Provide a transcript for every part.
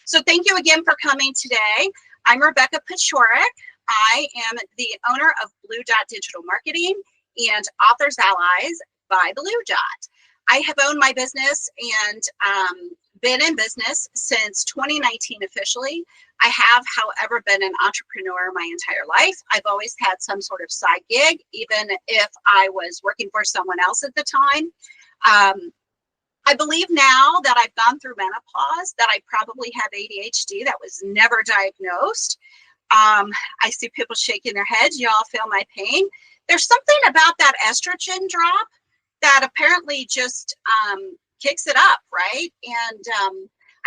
So thank you again for coming today. I'm Rebecca Pachorik. I am the owner of Blue Dot Digital Marketing and Authors Allies by Blue Dot. I have owned my business and been in business since 2019 officially. I have, however, been an entrepreneur my entire life. I've always had some sort of side gig, even if I was working for someone else at the time. I believe now that I've gone through menopause that I probably have ADHD that was never diagnosed. I see people shaking their heads. You all feel my pain. There's something about that estrogen drop that apparently just kicks it up, right? And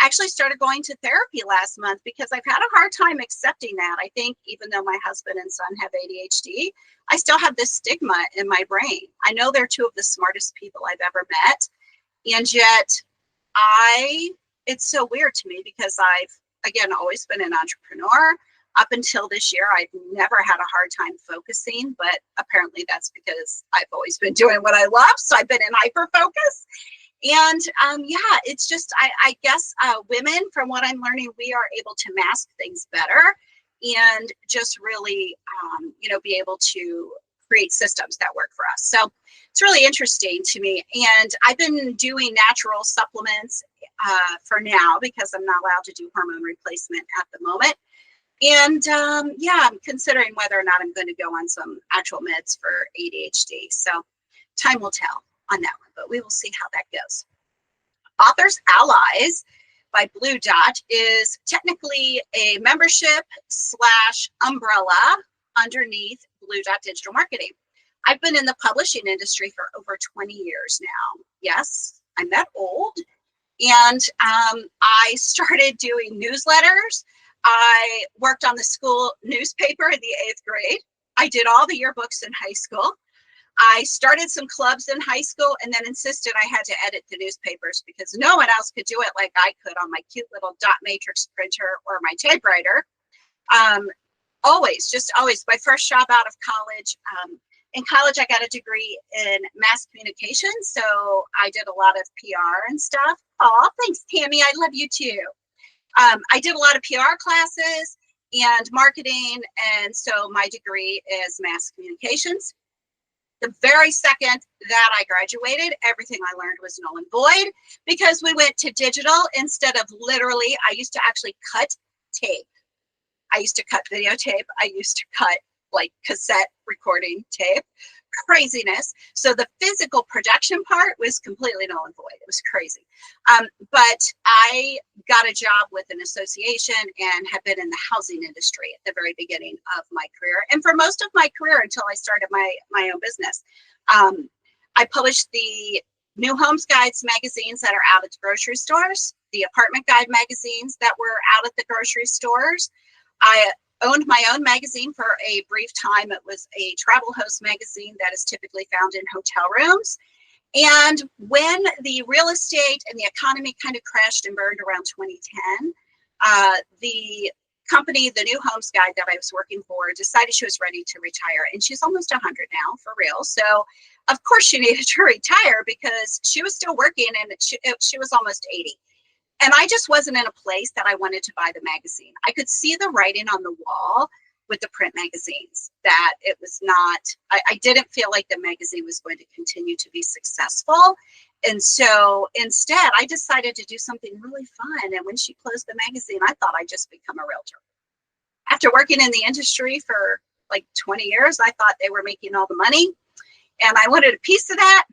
I actually started going to therapy last month because I've had a hard time accepting that. I think even though my husband and son have ADHD, I still have this stigma in my brain. I know they're two of the smartest people I've ever met. And yet it's so weird to me because I've, again, always been an entrepreneur. Up until this year, I've never had a hard time focusing, but apparently that's because I've always been doing what I love. So I've been in hyper focus. And yeah, it's just, I guess women, from what I'm learning, we are able to mask things better and just really, be able to create systems that work for us. So it's really interesting to me. And I've been doing natural supplements for now because I'm not allowed to do hormone replacement at the moment. And yeah, I'm considering whether or not I'm going to go on some actual meds for ADHD. So time will tell on that one, but we will see how that goes. Authors Allies by Blue Dot is technically a membership / umbrella underneath Blue Dot Digital Marketing. I've been in the publishing industry for over 20 years now. Yes, I'm that old. And I started doing newsletters. I worked on the school newspaper in the 8th grade. I did all the yearbooks in high school. I started some clubs in high school and then insisted I had to edit the newspapers because no one else could do it like I could on my cute little dot matrix printer or my typewriter. Always. My first job out of college. In college, I got a degree in mass communication, so I did a lot of PR and stuff. Oh, thanks, Tammy. I love you too. I did a lot of PR classes and marketing, and so my degree is mass communications. The very second that I graduated, everything I learned was null and void because we went to digital instead of literally. I used to actually cut tape. I used to cut videotape. I used to cut like cassette recording tape. Craziness. So the physical production part was completely null and void. It was crazy. But I got a job with an association and have been in the housing industry at the very beginning of my career. And for most of my career until I started my own business. I published the New Homes Guides magazines that are out at the grocery stores, the Apartment Guide magazines that were out at the grocery stores. I owned my own magazine for a brief time. It was a travel host magazine that is typically found in hotel rooms. And when the real estate and the economy kind of crashed and burned around 2010, the company, the New Homes Guide that I was working for, decided she was ready to retire. And she's almost 100 now, for real. So, of course, she needed to retire because she was still working and she was almost 80. And I just wasn't in a place that I wanted to buy the magazine. I could see the writing on the wall with the print magazines, that it was not, I didn't feel like the magazine was going to continue to be successful. And so instead, I decided to do something really fun. And when she closed the magazine, I thought I'd just become a realtor. After working in the industry for like 20 years, I thought they were making all the money. And I wanted a piece of that.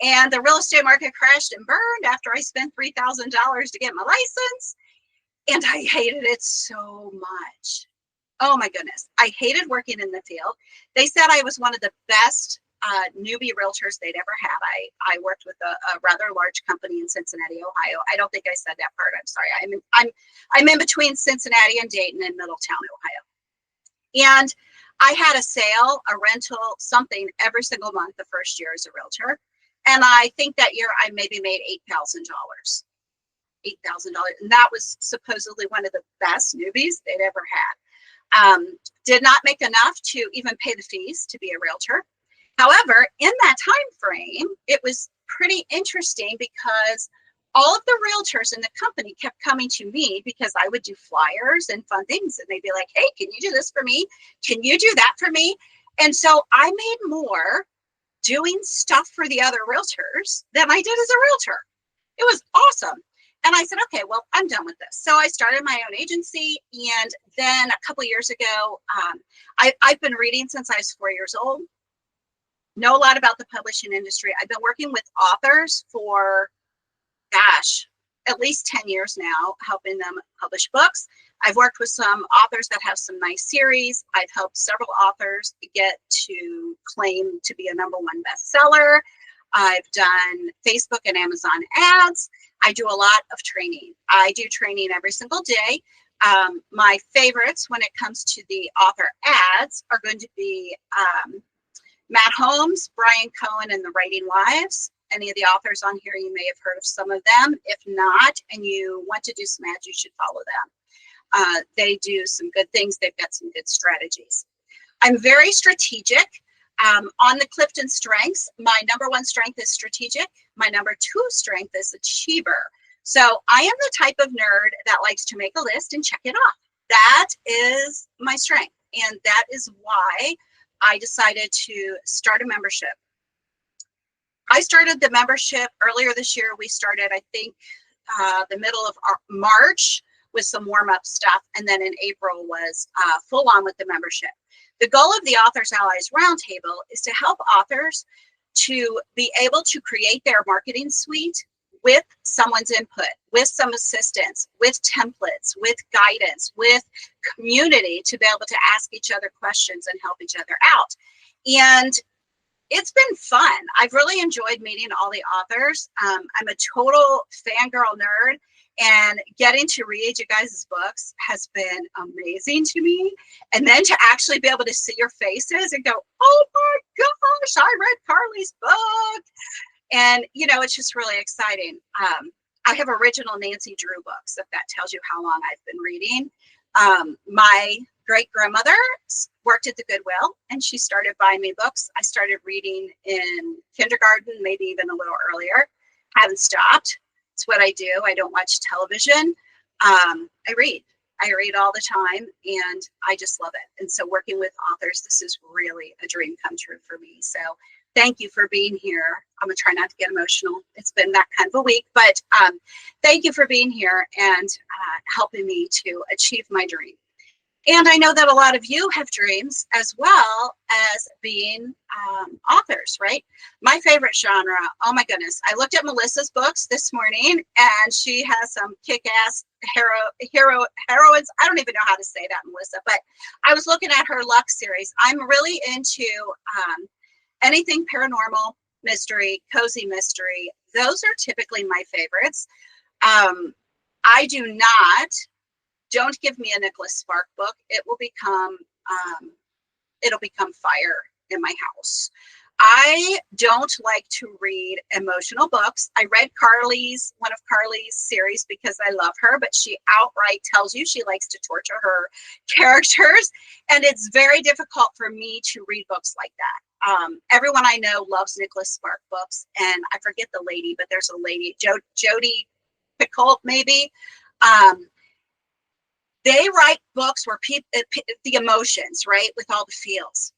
And the real estate market crashed and burned after I spent $3,000 to get my license. And I hated it so much. Oh my goodness. I hated working in the field. They said I was one of the best newbie realtors they'd ever had. I worked with a rather large company in Cincinnati, Ohio. I don't think I said that part. I'm sorry. I'm in between Cincinnati and Dayton in Middletown, Ohio. And I had a sale, a rental, something every single month the first year as a realtor. And I think that year I maybe made $8,000. $8,000. And that was supposedly one of the best newbies they'd ever had. Did not make enough to even pay the fees to be a realtor. However, in that time frame, it was pretty interesting because all of the realtors in the company kept coming to me because I would do flyers and fun things. And they'd be like, hey, can you do this for me? Can you do that for me? And so I made more doing stuff for the other realtors than I did as a realtor. It was awesome. And I said, okay, well, I'm done with this. So I started my own agency. And then a couple of years ago, I've been reading since I was 4 years old, know a lot about the publishing industry. I've been working with authors for, gosh, at least 10 years now, helping them publish books. I've worked with some authors that have some nice series. I've helped several authors get to claim to be a #1 bestseller. I've done Facebook and Amazon ads. I do a lot of training. I do training every single day. My favorites when it comes to the author ads are going to be Matt Holmes, Brian Cohen, and the Writing Wives. Any of the authors on here, you may have heard of some of them. If not, and you want to do some ads, you should follow them. They do some good things. They've got some good strategies. I'm very strategic. On the Clifton strengths, my #1 strength is strategic. My #2 strength is achiever. So I am the type of nerd that likes to make a list and check it off. That is my strength. And that is why I decided to start a membership. I started the membership earlier this year. We started, I think, the middle of March with some warm-up stuff. And then in April was full on with the membership. The goal of the Authors Allies Roundtable is to help authors to be able to create their marketing suite with someone's input, with some assistance, with templates, with guidance, with community to be able to ask each other questions and help each other out. And it's been fun. I've really enjoyed meeting all the authors. I'm a total fangirl nerd, and getting to read you guys' books has been amazing to me. And then to actually be able to see your faces and go, oh my gosh, I read Carly's book. And, you know, it's just really exciting. I have original Nancy Drew books, if that tells you how long I've been reading. My great-grandmother worked at the Goodwill, and she started buying me books. I started reading in kindergarten, maybe even a little earlier. Haven't stopped. It's what I do. I don't watch television. I read. I read all the time, and I just love it. And so working with authors, this is really a dream come true for me. So thank you for being here. I'm going to try not to get emotional. It's been that kind of a week, but thank you for being here and helping me to achieve my dream. And I know that a lot of you have dreams as well as being authors, right? My favorite genre, oh my goodness. I looked at Melissa's books this morning, and she has some kick-ass heroines. I don't even know how to say that, Melissa, but I was looking at her Lux series. I'm really into anything paranormal, mystery, cozy mystery. Those are typically my favorites. I do not. Don't give me a Nicholas Spark book. It will become, it'll become fire in my house. I don't like to read emotional books. I read one of Carly's series because I love her, but she outright tells you she likes to torture her characters. And it's very difficult for me to read books like that. Everyone I know loves Nicholas Spark books, and I forget the lady, but there's a lady, Jodi Picoult, maybe. They write books where the emotions, right, with all the feels.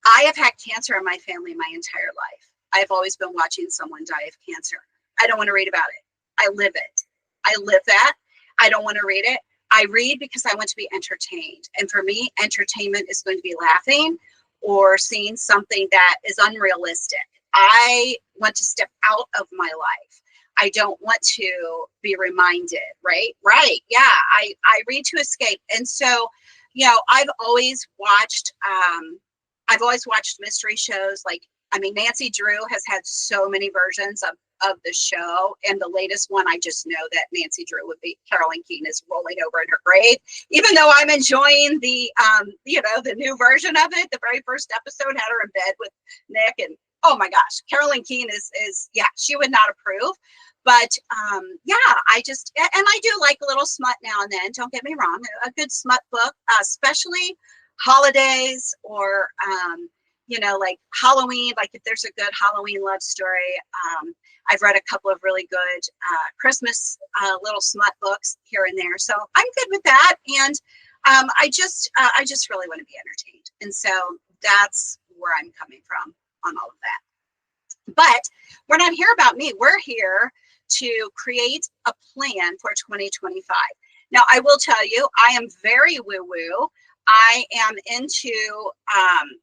I have had cancer in my family my entire life. I've always been watching someone die of cancer. I don't want to read about it. I live it. I live that. I don't want to read it. I read because I want to be entertained. And for me, entertainment is going to be laughing or seeing something that is unrealistic. I want to step out of my life. I don't want to be reminded, right? Right. Yeah. I read to escape. And so, you know, I've always watched mystery shows. Like, I mean, Nancy Drew has had so many versions of the show. And the latest one, I just know that Nancy Drew would be, Carolyn Keene is rolling over in her grave, even though I'm enjoying the, the new version of it. The very first episode had her in bed with Nick, and oh my gosh, Carolyn Keene is she would not approve. But I do like a little smut now and then. Don't get me wrong, a good smut book, especially holidays or you know, like Halloween, like if there's a good Halloween love story. I've read a couple of really good Christmas little smut books here and there. So I'm good with that. And I just really want to be entertained. And so that's where I'm coming from on all of that. But we're not here about me. We're here to create a plan for 2025. Now, I will tell you, I am very woo-woo. I am into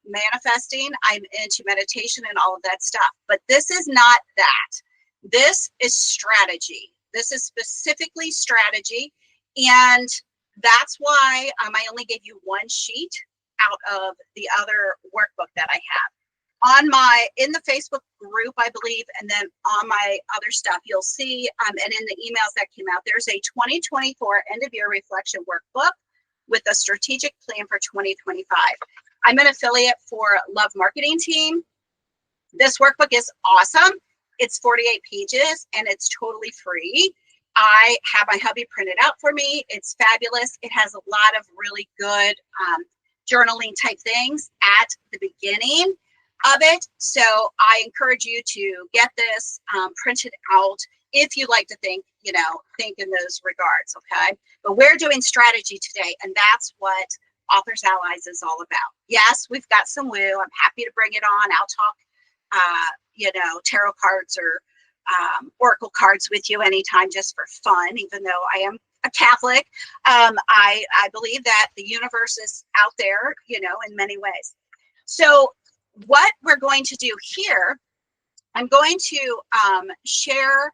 manifesting. I'm into meditation and all of that stuff. But this is not that. This is strategy. This is specifically strategy. And that's why I only gave you one sheet out of the other workbook that I have. In the Facebook group, I believe, and then on my other stuff, you'll see, and in the emails that came out, there's a 2024 end of year reflection workbook with a strategic plan for 2025. I'm an affiliate for Love Marketing Team. This workbook is awesome. It's 48 pages and it's totally free. I have my hubby printed out for me. It's fabulous. It has a lot of really good journaling type things at the beginning of it. So I encourage you to get this printed out if you like to think in those regards, okay? But we're doing strategy today, and that's what Authors Allies is all about. Yes, we've got some woo. I'm happy to bring it on. I'll talk, tarot cards or oracle cards with you anytime just for fun, even though I am a Catholic. I believe that the universe is out there, in many ways. So what we're going to do here, I'm going to share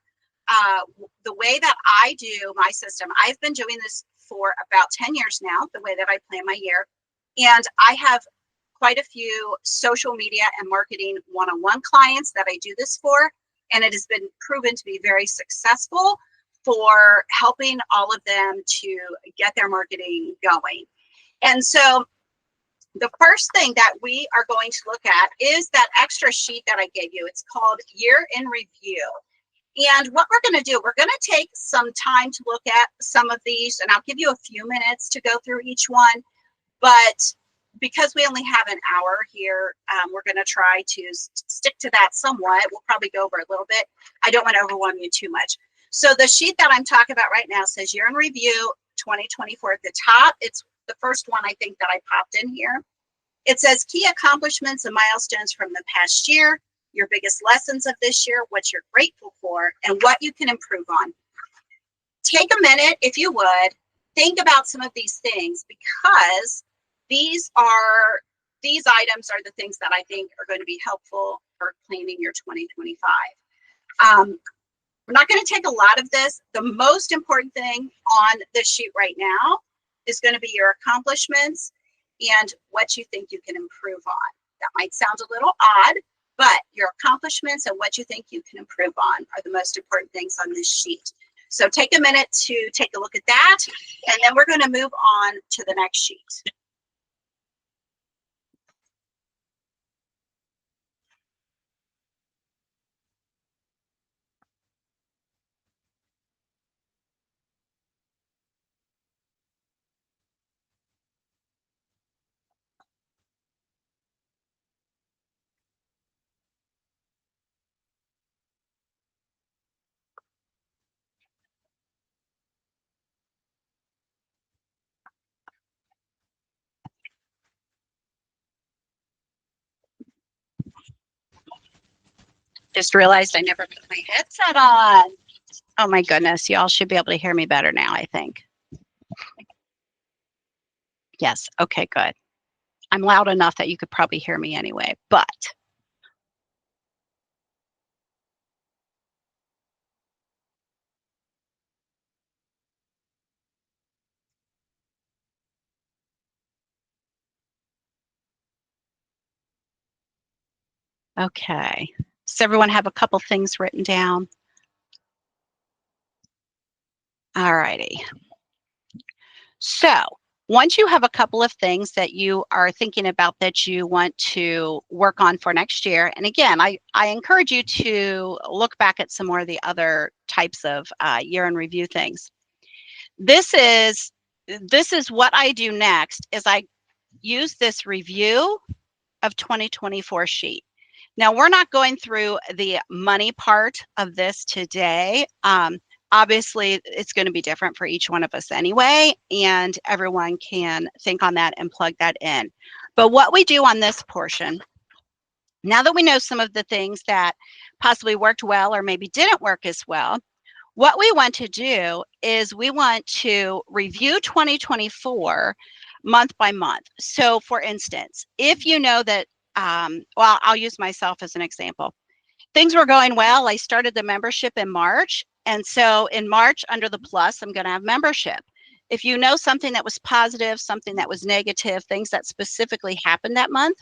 the way that I do my system. I've been doing this for about 10 years now, the way that I plan my year. And I have quite a few social media and marketing one-on-one clients that I do this for. And it has been proven to be very successful for helping all of them to get their marketing going. And so the first thing that we are going to look at is that extra sheet that I gave you. It's called Year in Review. And what we're going to do, we're going to take some time to look at some of these, and I'll give you a few minutes to go through each one. But because we only have an hour here, we're going to try to stick to that somewhat. We'll probably go over a little bit. I don't want to overwhelm you too much. So the sheet that I'm talking about right now says Year in Review 2024 at the top. It's the first one I think that I popped in here. It says key accomplishments and milestones from the past year, your biggest lessons of this year, what you're grateful for, and what you can improve on. Take a minute, if you would, think about some of these things, because these items are the things that I think are going to be helpful for planning your 2025. We're not going to take a lot of this. The most important thing on this sheet right now is going to be your accomplishments and what you think you can improve on. That might sound a little odd, but your accomplishments and what you think you can improve on are the most important things on this sheet. So take a minute to take a look at that, and then we're going to move on to the next sheet. Just realized I never put my headset on. Oh my goodness, y'all should be able to hear me better now, I think. Yes, okay, good. I'm loud enough that you could probably hear me anyway, but. Okay, does everyone have a couple things written down? All righty. So once you have a couple of things that you are thinking about that you want to work on for next year, and again, I encourage you to look back at some more of the other types of year in review things. This is what I do next, is I use this review of 2024 sheet. Now, we're not going through the money part of this today. Obviously, it's going to be different for each one of us anyway, and everyone can think on that and plug that in. But what we do on this portion, now that we know some of the things that possibly worked well or maybe didn't work as well, what we want to do is we want to review 2024 month by month. So for instance, if you know that, well, I'll use myself as an example. Things were going well. I started the membership in March. And so in March, under the plus, I'm going to have membership. If you know something that was positive, something that was negative, things that specifically happened that month,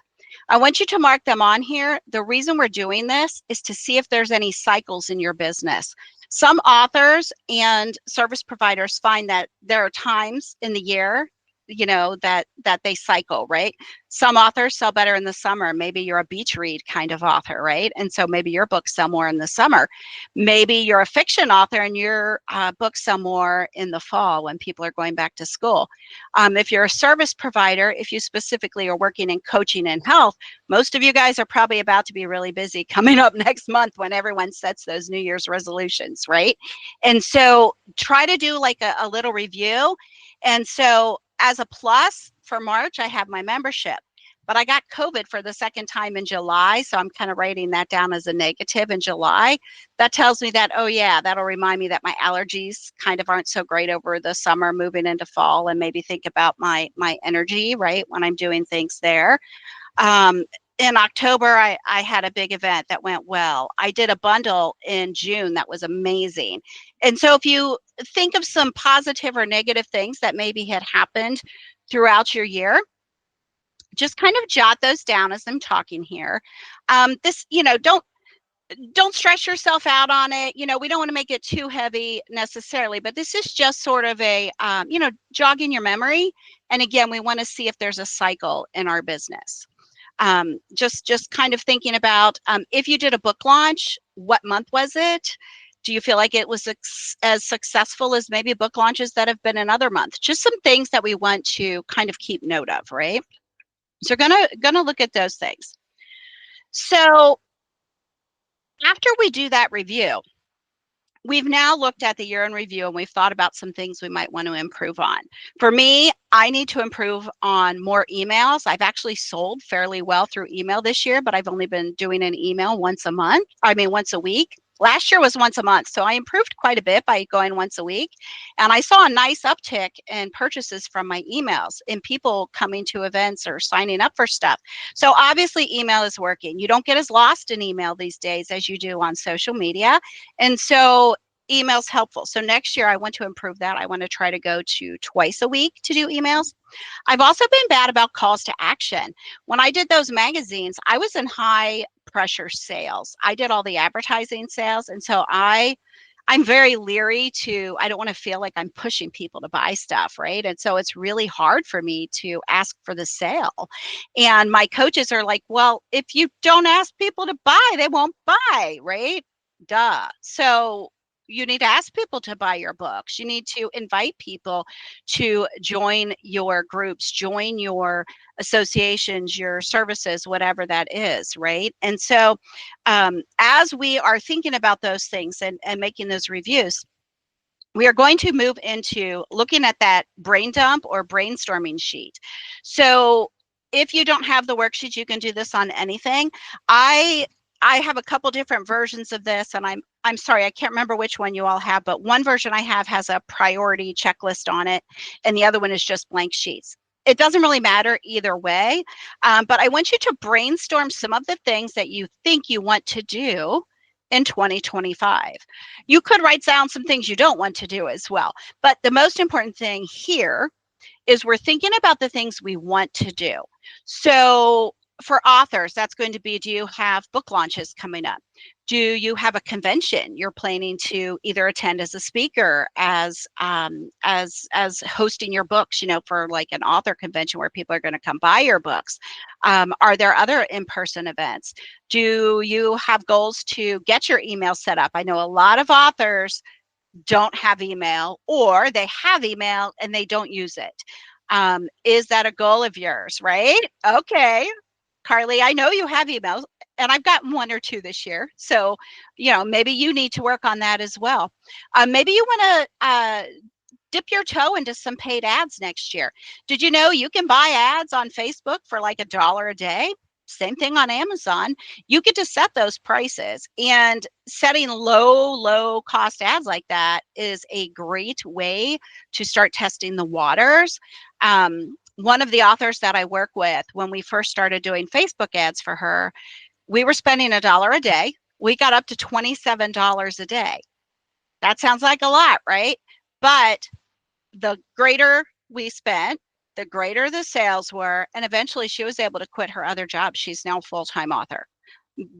I want you to mark them on here. The reason we're doing this is to see if there's any cycles in your business. Some authors and service providers find that there are times in the year, you know, that they cycle, right? Some authors sell better in the summer. Maybe you're a beach read kind of author, right? And so maybe your books sell more in the summer. Maybe you're a fiction author and your books sell more in the fall when people are going back to school. If you're a service provider, if you specifically are working in coaching and health, most of you guys are probably about to be really busy coming up next month when everyone sets those New Year's resolutions, right? And so try to do like a little review. And so as a plus for March, I have my membership, but I got COVID for the second time in July. So I'm kind of writing that down as a negative in July. That tells me that, oh yeah, that'll remind me that my allergies kind of aren't so great over the summer, moving into fall, and maybe think about my energy, right, when I'm doing things there. In October, I had a big event that went well. I did a bundle in June that was amazing. And so if you think of some positive or negative things that maybe had happened throughout your year, just kind of jot those down as I'm talking here. This, you know, don't stress yourself out on it. You know, we don't want to make it too heavy necessarily, but this is just sort of a, you know, jogging your memory. And again, we want to see if there's a cycle in our business. Just kind of thinking about if you did a book launch, what month was it? Do you feel like it was as successful as maybe book launches that have been another month? Just some things that we want to kind of keep note of, right? So gonna look at those things. So after we do that review, we've now looked at the year in review and we've thought about some things we might want to improve on. For me, I need to improve on more emails. I've actually sold fairly well through email this year, but I've only been doing an email once a week. Last year was once a month, so I improved quite a bit by going once a week. And I saw a nice uptick in purchases from my emails and people coming to events or signing up for stuff. So obviously email is working. You don't get as lost in email these days as you do on social media. And so email's helpful. So next year I want to improve that. I want to try to go to twice a week to do emails. I've also been bad about calls to action. When I did those magazines, I was in high pressure sales. I did all the advertising sales. And so I'm very leery I don't want to feel like I'm pushing people to buy stuff, right? And so it's really hard for me to ask for the sale. And my coaches are like, well, if you don't ask people to buy, they won't buy, right? Duh. So you need to ask people to buy your books. You need to invite people to join your groups, join your associations, your services, whatever that is, right? And so as we are thinking about those things and making those reviews, we are going to move into looking at that brain dump or brainstorming sheet. So if you don't have the worksheet, you can do this on anything. I have a couple different versions of this, and I'm sorry, I can't remember which one you all have, but one version I have has a priority checklist on it, and the other one is just blank sheets. It doesn't really matter either way, but I want you to brainstorm some of the things that you think you want to do in 2025. You could write down some things you don't want to do as well, but the most important thing here is we're thinking about the things we want to do. So for authors, that's going to be, do you have book launches coming up? Do you have a convention you're planning to either attend as a speaker, as hosting your books, you know, for like an author convention where people are going to come buy your books? Are there other in-person events? Do you have goals to get your email set up? I know a lot of authors don't have email, or they have email and they don't use it. Is that a goal of yours, right? Okay. Carly, I know you have emails, and I've gotten one or two this year. So, maybe you need to work on that as well. Maybe you want to dip your toe into some paid ads next year. Did you know you can buy ads on Facebook for like $1 a day? Same thing on Amazon. You get to set those prices, and setting low cost ads like that is a great way to start testing the waters. One of the authors that I work with, when we first started doing Facebook ads for her, we were spending $1 a day. We got up to $27 a day. That sounds like a lot, right? But the greater we spent, the greater the sales were. And eventually she was able to quit her other job. She's now a full-time author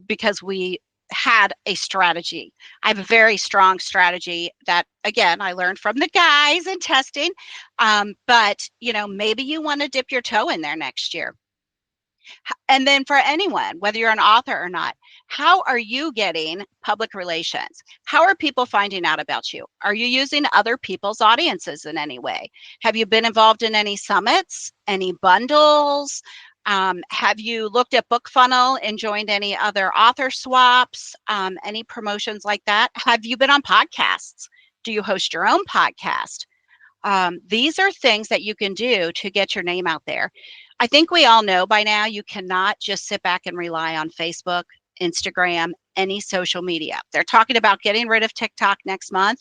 because we had a strategy. I have a very strong strategy that, again, I learned from the guys in testing. But, maybe you want to dip your toe in there next year. And then for anyone, whether you're an author or not, how are you getting public relations? How are people finding out about you? Are you using other people's audiences in any way? Have you been involved in any summits, any bundles? Have you looked at BookFunnel and joined any other author swaps, any promotions like that? Have you been on podcasts? Do you host your own podcast? These are things that you can do to get your name out there. I think we all know by now you cannot just sit back and rely on Facebook, Instagram, any social media. They're talking about getting rid of TikTok next month.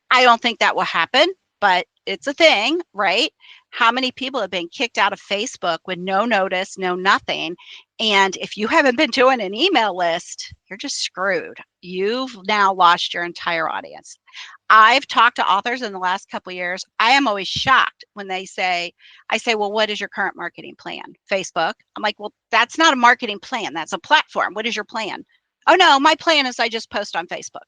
I don't think that will happen, but it's a thing, right? How many people have been kicked out of Facebook with no notice, no nothing? And if you haven't been doing an email list, you're just screwed. You've now lost your entire audience. I've talked to authors in the last couple of years. I am always shocked when I say, well, what is your current marketing plan? Facebook. I'm like, well, that's not a marketing plan. That's a platform. What is your plan? Oh, no, my plan is I just post on Facebook.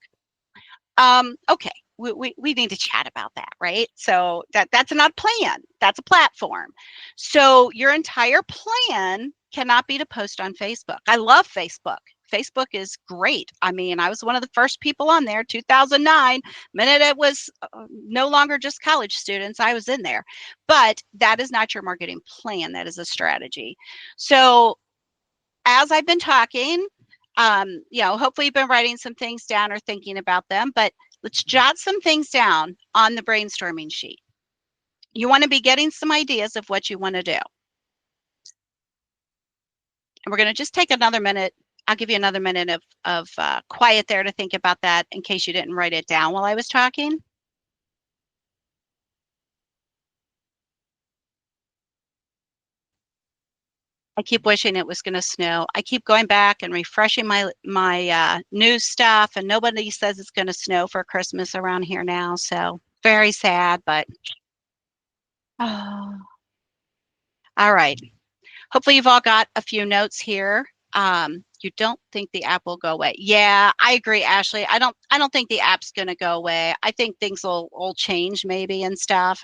Okay, we need to chat about that, right? So that's not a plan. That's a platform. So your entire plan cannot be to post on Facebook. I love Facebook. Facebook is great. I mean, I was one of the first people on there, 2009, minute it was no longer just college students, I was in there. But that is not your marketing plan. That is a strategy. So as I've been talking, hopefully you've been writing some things down or thinking about them, but let's jot some things down on the brainstorming sheet. You want to be getting some ideas of what you want to do. And we're going to just take another minute. I'll give you another minute of quiet there to think about that in case you didn't write it down while I was talking. I keep wishing it was going to snow. I keep going back and refreshing my news stuff, and nobody says it's going to snow for Christmas around here now. So very sad, but oh. All right. Hopefully you've all got a few notes here. You don't think the app will go away? Yeah, I agree, Ashley. I don't think the app's going to go away. I think things will change maybe and stuff.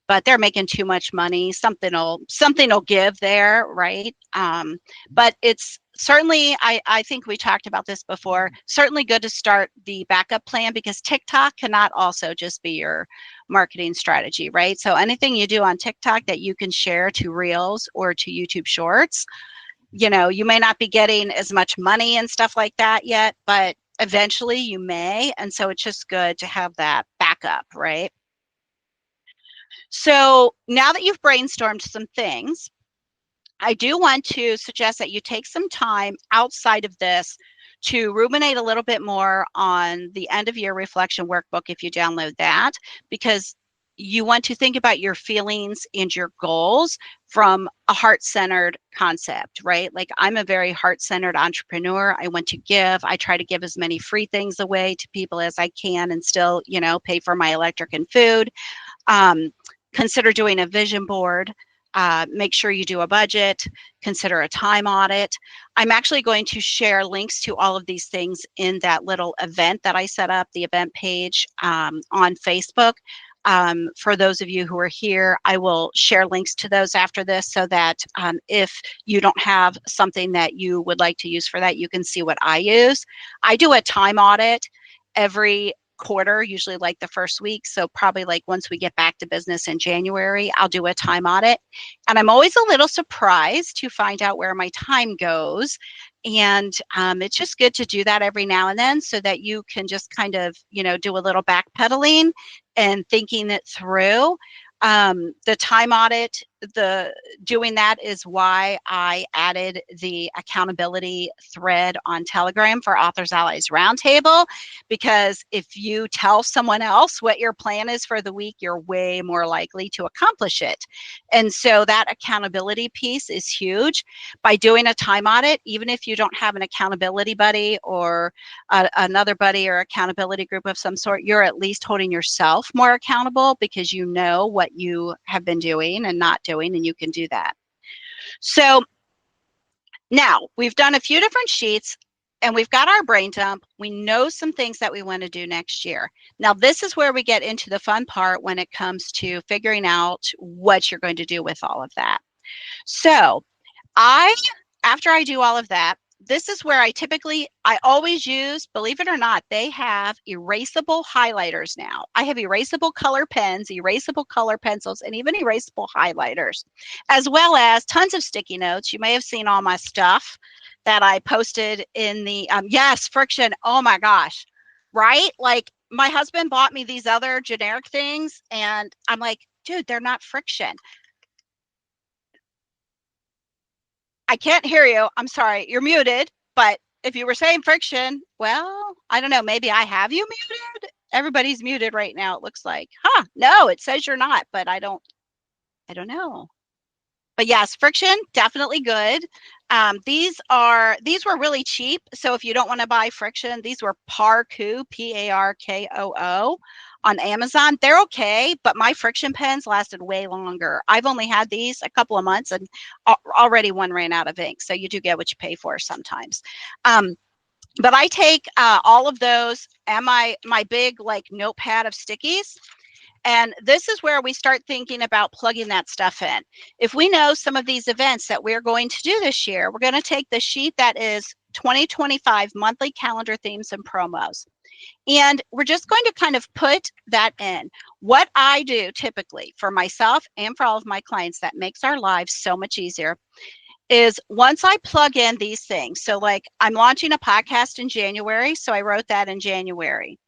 But they're making too much money. Something will give there, right? But it's certainly, I think we talked about this before, certainly good to start the backup plan, because TikTok cannot also just be your marketing strategy, right? So anything you do on TikTok that you can share to Reels or to YouTube Shorts, you may not be getting as much money and stuff like that yet, but eventually you may. And so it's just good to have that backup, right? So now that you've brainstormed some things, I do want to suggest that you take some time outside of this to ruminate a little bit more on the end of year reflection workbook if you download that, because you want to think about your feelings and your goals from a heart-centered concept, right? Like, I'm a very heart-centered entrepreneur. I want to give. I try to give as many free things away to people as I can and still, pay for my electric and food. Consider doing a vision board. Make sure you do a budget, consider a time audit. I'm actually going to share links to all of these things in that little event that I set up, the event page on Facebook. For those of you who are here, I will share links to those after this so that if you don't have something that you would like to use for that, you can see what I use. I do a time audit every quarter, usually like the first week. So probably like once we get back to business in January, I'll do a time audit. And I'm always a little surprised to find out where my time goes. And it's just good to do that every now and then so that you can just kind of, do a little backpedaling and thinking it through. The time audit, doing that is why I added the accountability thread on Telegram for Authors Allies Roundtable, because if you tell someone else what your plan is for the week, you're way more likely to accomplish it. And so that accountability piece is huge. By doing a time audit, even if you don't have an accountability buddy or another buddy or accountability group of some sort, you're at least holding yourself more accountable because you know what you have been doing and not doing, and you can do that. So now we've done a few different sheets and we've got our brain dump. We know some things that we want to do next year. Now, this is where we get into the fun part when it comes to figuring out what you're going to do with all of that. So after I do all of that, this is where I always use, believe it or not, they have erasable highlighters now. I have erasable color pens, erasable color pencils, and even erasable highlighters, as well as tons of sticky notes. You may have seen all my stuff that I posted in the, yes, Friction. Oh my gosh, right? Like my husband bought me these other generic things and I'm like, dude, they're not Friction. I can't hear you. I'm sorry. You're muted. But if you were saying Friction, well, I don't know. Maybe I have you muted. Everybody's muted right now, it looks like. No, it says you're not, but I don't know. But yes, Friction, definitely good. These were really cheap. So if you don't want to buy Friction, these were Parkoo, Parkoo, on Amazon. They're okay, but my Friction pens lasted way longer. I've only had these a couple of months and already one ran out of ink. So you do get what you pay for sometimes. But I take all of those and my big like notepad of stickies. And this is where we start thinking about plugging that stuff in. If we know some of these events that we're going to do this year, we're going to take the sheet that is 2025 monthly calendar themes and promos. And we're just going to kind of put that in. What I do typically for myself and for all of my clients that makes our lives so much easier is once I plug in these things. So like I'm launching a podcast in January. So I wrote that in January.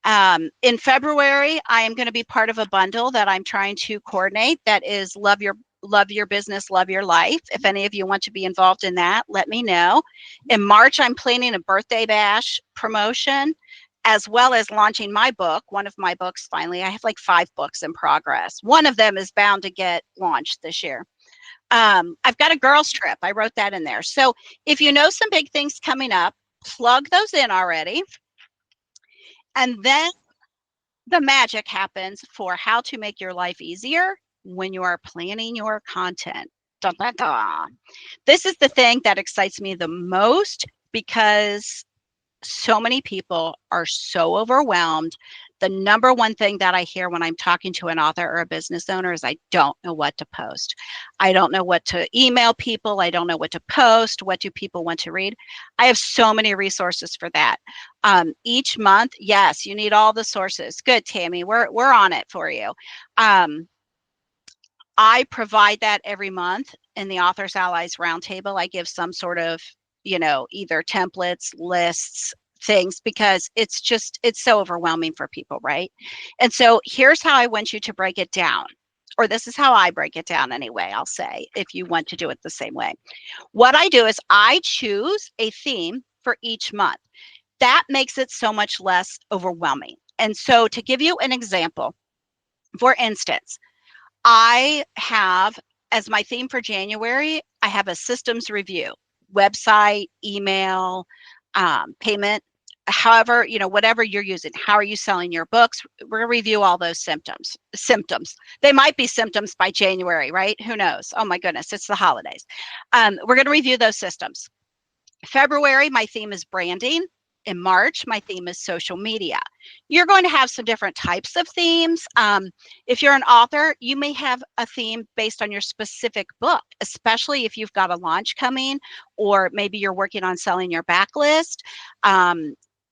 In February, I am going to be part of a bundle that I'm trying to coordinate that is love your business, love your life. If any of you want to be involved in that, let me know. In March, I'm planning a birthday bash promotion, as well as launching my book, one of my books finally. I have like 5 books in progress. One of them is bound to get launched this year. I've got a girls trip. I wrote that in there. So if you know some big things coming up, plug those in already. And then the magic happens for how to make your life easier when you are planning your content. Dun, dun, dun. This is the thing that excites me the most because so many people are so overwhelmed. The number one thing that I hear when I'm talking to an author or a business owner is I don't know what to post. I don't know what to email people. I don't know what to post. What do people want to read? I have so many resources for that. Each month, yes, you need all the sources. Good, Tammy, we're on it for you. I provide that every month in the Authors Allies Roundtable. I give some sort of, either templates, lists, things, because it's so overwhelming for people, right? And so here's how I want you to break it down, or this is how I break it down anyway, I'll say, if you want to do it the same way. What I do is I choose a theme for each month. That makes it so much less overwhelming. And so to give you an example, for instance, I have, as my theme for January, I have a systems review, website, email, payment, however, whatever you're using. How are you selling your books? We're going to review all those symptoms. They might be symptoms by January, right? Who knows? Oh my goodness, it's the holidays. We're going to review those systems. February, my theme is branding. In March, my theme is social media. You're going to have some different types of themes. If you're an author, you may have a theme based on your specific book, especially if you've got a launch coming, or maybe you're working on selling your backlist.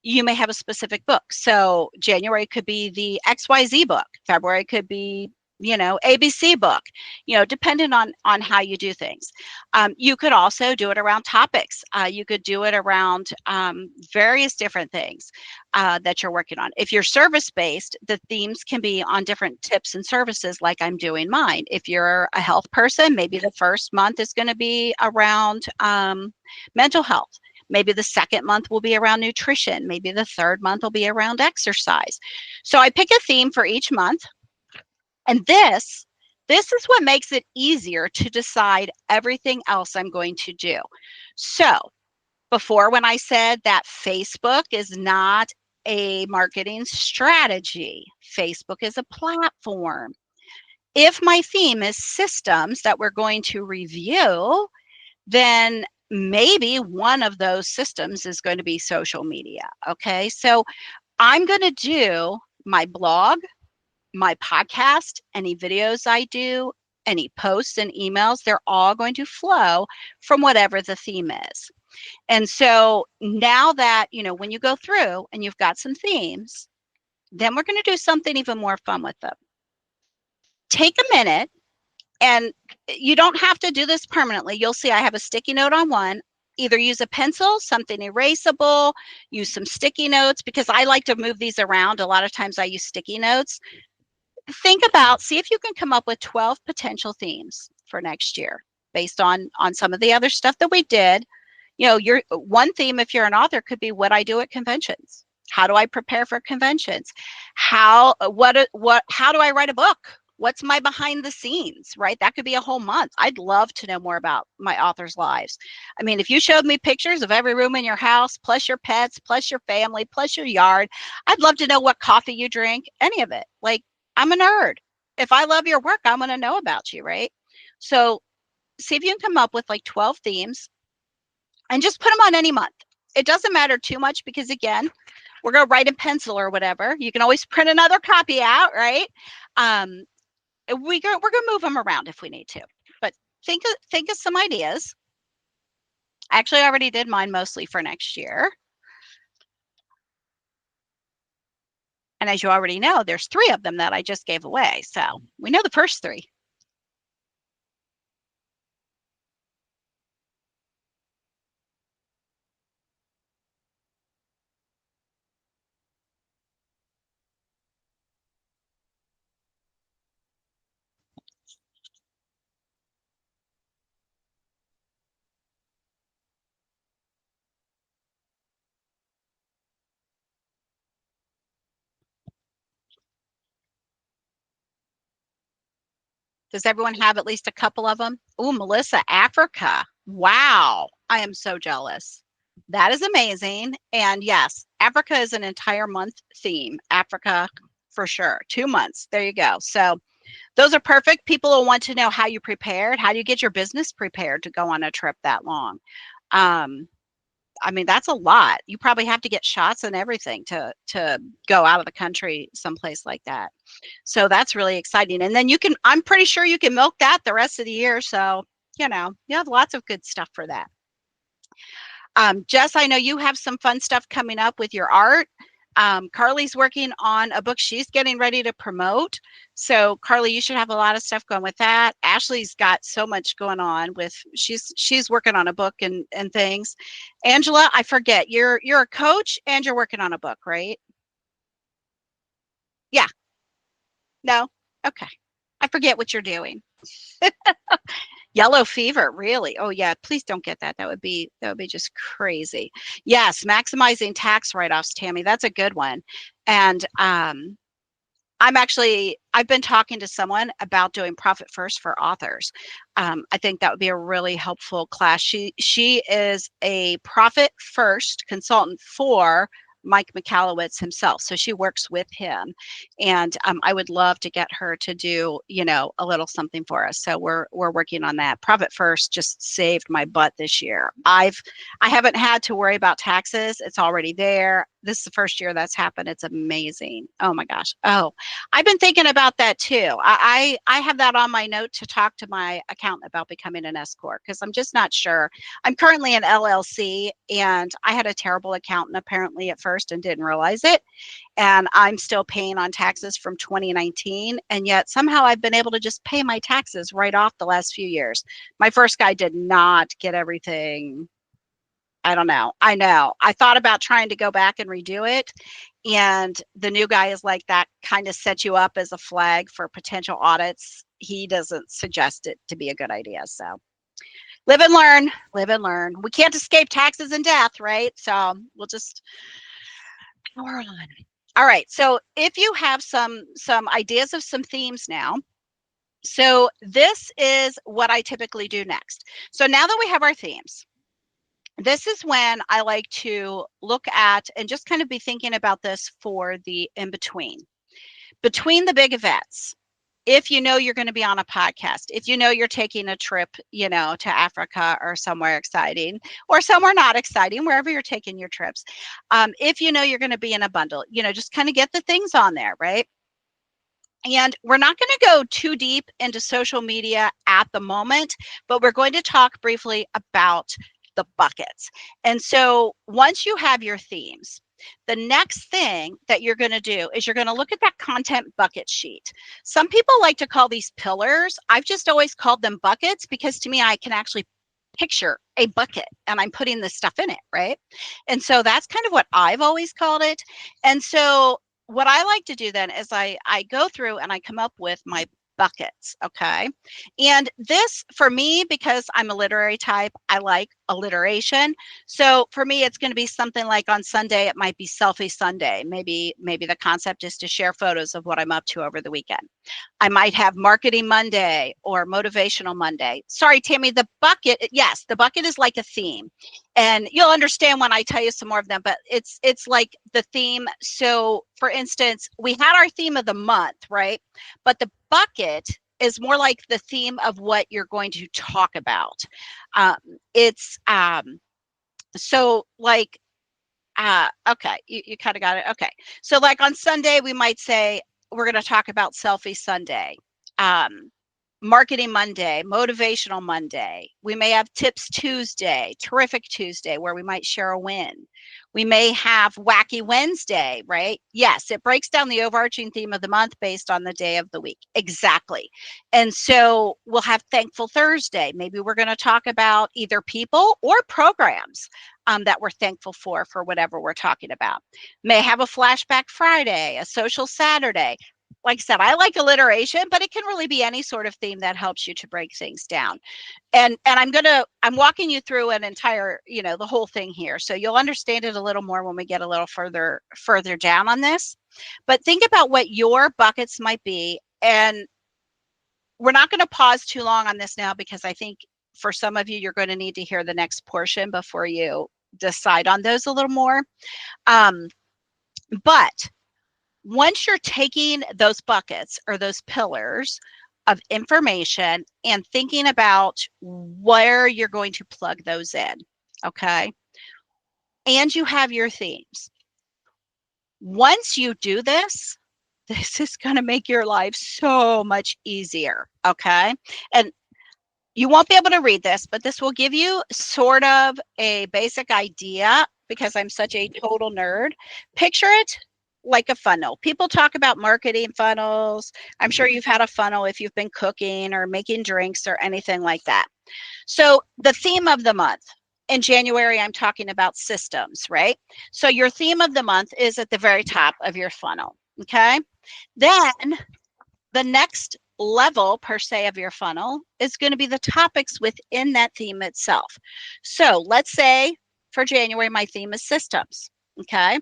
you may have a specific book. So January could be the XYZ book. February could be, ABC book, depending on how you do things. You could also do it around topics. You could do it around various different things that you're working on. If you're service-based, the themes can be on different tips and services like I'm doing mine. If you're a health person, maybe the first month is going to be around mental health. Maybe the second month will be around nutrition. Maybe the third month will be around exercise. So I pick a theme for each month. And this is what makes it easier to decide everything else I'm going to do. So before, when I said that Facebook is not a marketing strategy, Facebook is a platform. If my theme is systems that we're going to review, then maybe one of those systems is going to be social media. Okay, so I'm going to do my blog, my podcast, any videos I do, any posts and emails, they're all going to flow from whatever the theme is. And so now that, when you go through and you've got some themes, then we're going to do something even more fun with them. Take a minute, and you don't have to do this permanently. You'll see I have a sticky note on one. Either use a pencil, something erasable, use some sticky notes, because I like to move these around. A lot of times I use sticky notes. See if you can come up with 12 potential themes for next year based on some of the other stuff that we did. Your one theme, if you're an author, could be what I do at conventions. How do I prepare for conventions? How do I write a book? What's my behind the scenes, right? That could be a whole month. I'd love to know more about my authors' lives. I mean, if you showed me pictures of every room in your house, plus your pets, plus your family, plus your yard, I'd love to know what coffee you drink, any of it. Like, I'm a nerd. If I love your work, I'm going to know about you, right? So see if you can come up with like 12 themes and just put them on any month. It doesn't matter too much because, again, we're going to write in pencil or whatever. You can always print another copy out, right? We're going to move them around if we need to. But think of some ideas. Actually, I already did mine mostly for next year. And as you already know, there's 3 of them that I just gave away. So we know the first 3. Does everyone have at least a couple of them? Oh, Melissa, Africa. Wow. I am so jealous. That is amazing. And yes, Africa is an entire month theme. Africa for sure. 2 months. There you go. So those are perfect. People will want to know how you prepared. How do you get your business prepared to go on a trip that long? I mean, that's a lot. You probably have to get shots and everything to go out of the country someplace like that. So that's really exciting. And then I'm pretty sure you can milk that the rest of the year. So, you have lots of good stuff for that. Jess, I know you have some fun stuff coming up with your art. Carly's working on a book she's getting ready to promote. So Carly, you should have a lot of stuff going with that. Ashley's got so much going on with, she's working on a book and things. Angela, I forget, you're a coach and you're working on a book, right? Yeah. No? Okay. I forget what you're doing. Yellow fever, really? Oh yeah, please don't get that. That would be just crazy. Yes, maximizing tax write-offs, Tammy. That's a good one. And I've been talking to someone about doing Profit First for authors. I think that would be a really helpful class. She is a Profit First consultant for Mike Michalowicz himself. So she works with him, and I would love to get her to do, a little something for us. So we're working on that. Profit First just saved my butt this year. I haven't had to worry about taxes. It's already there. This is the first year that's happened. It's amazing. Oh my gosh. Oh, I've been thinking about that too. I have that on my note to talk to my accountant about becoming an S corp because I'm just not sure. I'm currently an LLC, and I had a terrible accountant apparently at first and didn't realize it. And I'm still paying on taxes from 2019, and yet somehow I've been able to just pay my taxes right off the last few years. My first guy did not get everything. I don't know. I know. I thought about trying to go back and redo it. And the new guy is like, that kind of sets you up as a flag for potential audits. He doesn't suggest it to be a good idea. So live and learn, live and learn. We can't escape taxes and death, right? So we'll just power on. All right. So if you have some ideas of some themes now, so this is what I typically do next. So now that we have our themes, this is when I like to look at and just kind of be thinking about this for the in between the big events. If you know you're going to be on a podcast, if you know you're taking a trip, to Africa or somewhere exciting or somewhere not exciting, wherever you're taking your trips, if you know you're going to be in a bundle, just kind of get the things on there, right? And we're not going to go too deep into social media at the moment, but we're going to talk briefly about the buckets. And so once you have your themes, the next thing that you're going to do is you're going to look at that content bucket sheet. Some people like to call these pillars. I've just always called them buckets because to me, I can actually picture a bucket and I'm putting this stuff in it, right? And so that's kind of what I've always called it. And so what I like to do then is I go through and I come up with my buckets, okay? And this, for me, because I'm a literary type, I like alliteration. So for me, it's going to be something like on Sunday, it might be Selfie Sunday. Maybe the concept is to share photos of what I'm up to over the weekend. I might have Marketing Monday or Motivational Monday. Sorry, Tammy, the bucket, yes, the bucket is like a theme. And you'll understand when I tell you some more of them, but it's like the theme. So for instance, we had our theme of the month, right? But the bucket is more like the theme of what you're going to talk about. So like, okay, you kind of got it. Okay. So like on Sunday, we might say, we're going to talk about Selfie Sunday. Marketing Monday, Motivational Monday. We may have Tips Tuesday, Terrific Tuesday, where we might share a win. We may have Wacky Wednesday, right? Yes, it breaks down the overarching theme of the month based on the day of the week. Exactly. And so we'll have Thankful Thursday. Maybe we're going to talk about either people or programs that we're thankful for whatever we're talking about. May have a Flashback Friday, a Social Saturday. Like I said, I like alliteration, but it can really be any sort of theme that helps you to break things down. And I'm walking you through an entire, the whole thing here. So you'll understand it a little more when we get a little further down on this. But think about what your buckets might be. And we're not going to pause too long on this now because I think for some of you, you're going to need to hear the next portion before you decide on those a little more. But once you're taking those buckets or those pillars of information and thinking about where you're going to plug those in, okay? And you have your themes. Once you do this is going to make your life so much easier, okay? And you won't be able to read this, but this will give you sort of a basic idea because I'm such a total nerd. Picture it like a funnel. People talk about marketing funnels. I'm sure you've had a funnel if you've been cooking or making drinks or anything like that. So the theme of the month, in January, I'm talking about systems, right? So your theme of the month is at the very top of your funnel, okay? Then the next level per se of your funnel is going to be the topics within that theme itself. So let's say for January, my theme is systems, okay?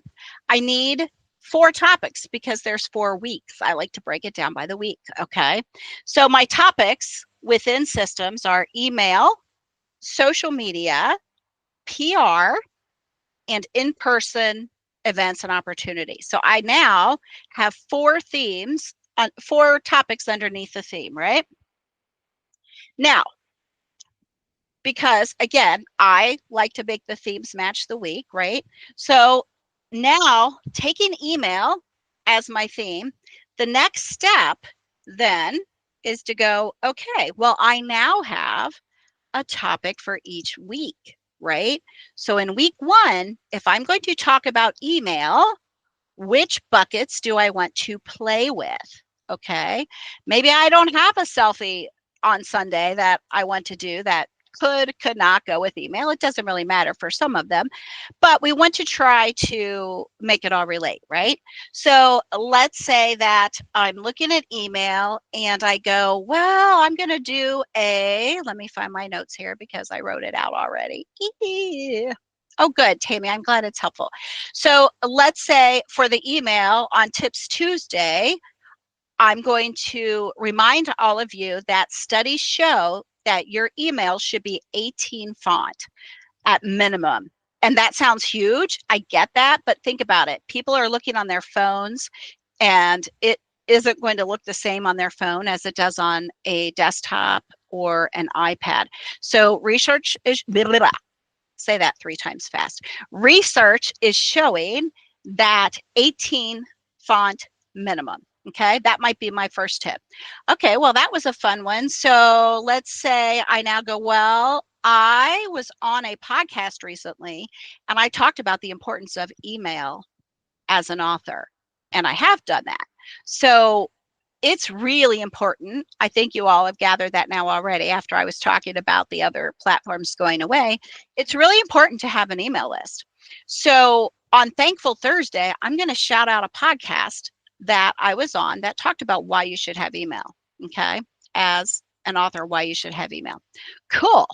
I need 4 topics because there's 4 weeks. I like to break it down by the week, okay? So my topics within systems are email, social media, PR, and in-person events and opportunities. So I now have 4 themes, 4 topics underneath the theme, right? Now, because again, I like to make the themes match the week, right? So now taking email as my theme, the next step then is to go, okay, well, I now have a topic for each week, right? So in week 1, if I'm going to talk about email, which buckets do I want to play with? Okay. Maybe I don't have a selfie on Sunday that I want to do that could not go with email. It doesn't really matter for some of them, but we want to try to make it all relate, right? So let's say that I'm looking at email and I go, well, I'm going to do let me find my notes here because I wrote it out already. Oh, good, Tammy. I'm glad it's helpful. So let's say for the email on Tips Tuesday, I'm going to remind all of you that studies show that your email should be 18 font at minimum. And that sounds huge. I get that, but think about it. People are looking on their phones and it isn't going to look the same on their phone as it does on a desktop or an iPad. So research is, blah, blah, blah. Say that 3 times fast. Research is showing that 18 font minimum. Okay, that might be my first tip. Okay, well, that was a fun one. So let's say I now go, well, I was on a podcast recently and I talked about the importance of email as an author, and I have done that. So it's really important. I think you all have gathered that now already after I was talking about the other platforms going away. It's really important to have an email list. So on Thankful Thursday, I'm going to shout out a podcast that I was on that talked about why you should have email, okay, as an author, why you should have email. Cool.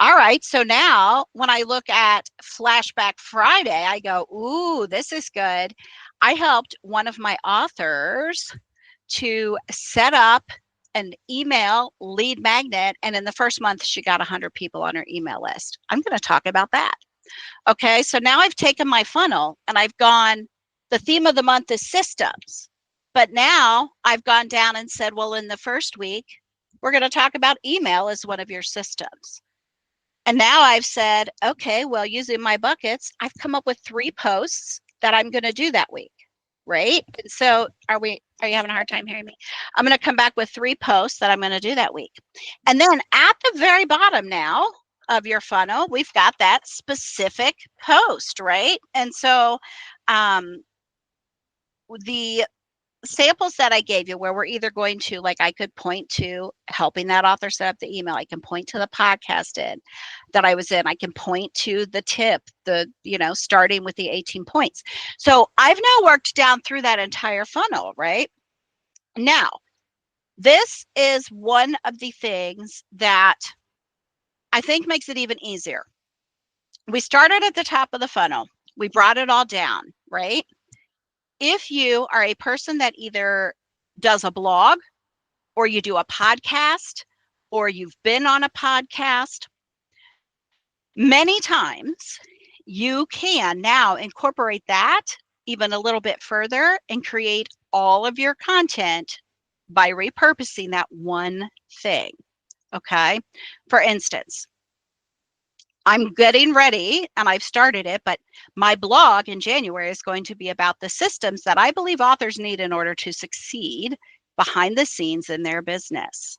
All right. So now when I look at Flashback Friday, I go, ooh, this is good. I helped one of my authors to set up an email lead magnet. And in the first month, she got 100 people on her email list. I'm going to talk about that. Okay, so now I've taken my funnel and I've gone, the theme of the month is systems. But now I've gone down and said, well, in the first week, we're going to talk about email as one of your systems. And now I've said, okay, well, using my buckets, I've come up with 3 posts that I'm going to do that week, right? So are you having a hard time hearing me? I'm going to come back with 3 posts that I'm going to do that week. And then at the very bottom now of your funnel, we've got that specific post, right? And so the samples that I gave you where we're either going to, like I could point to helping that author set up the email. I can point to the podcast that I was in. I can point to the tip, starting with the 18 points. So I've now worked down through that entire funnel, right? Now, this is one of the things that I think makes it even easier. We started at the top of the funnel. We brought it all down, right? If you are a person that either does a blog or you do a podcast or you've been on a podcast, many times you can now incorporate that even a little bit further and create all of your content by repurposing that one thing. Okay. For instance, I'm getting ready and I've started it, but my blog in January is going to be about the systems that I believe authors need in order to succeed behind the scenes in their business.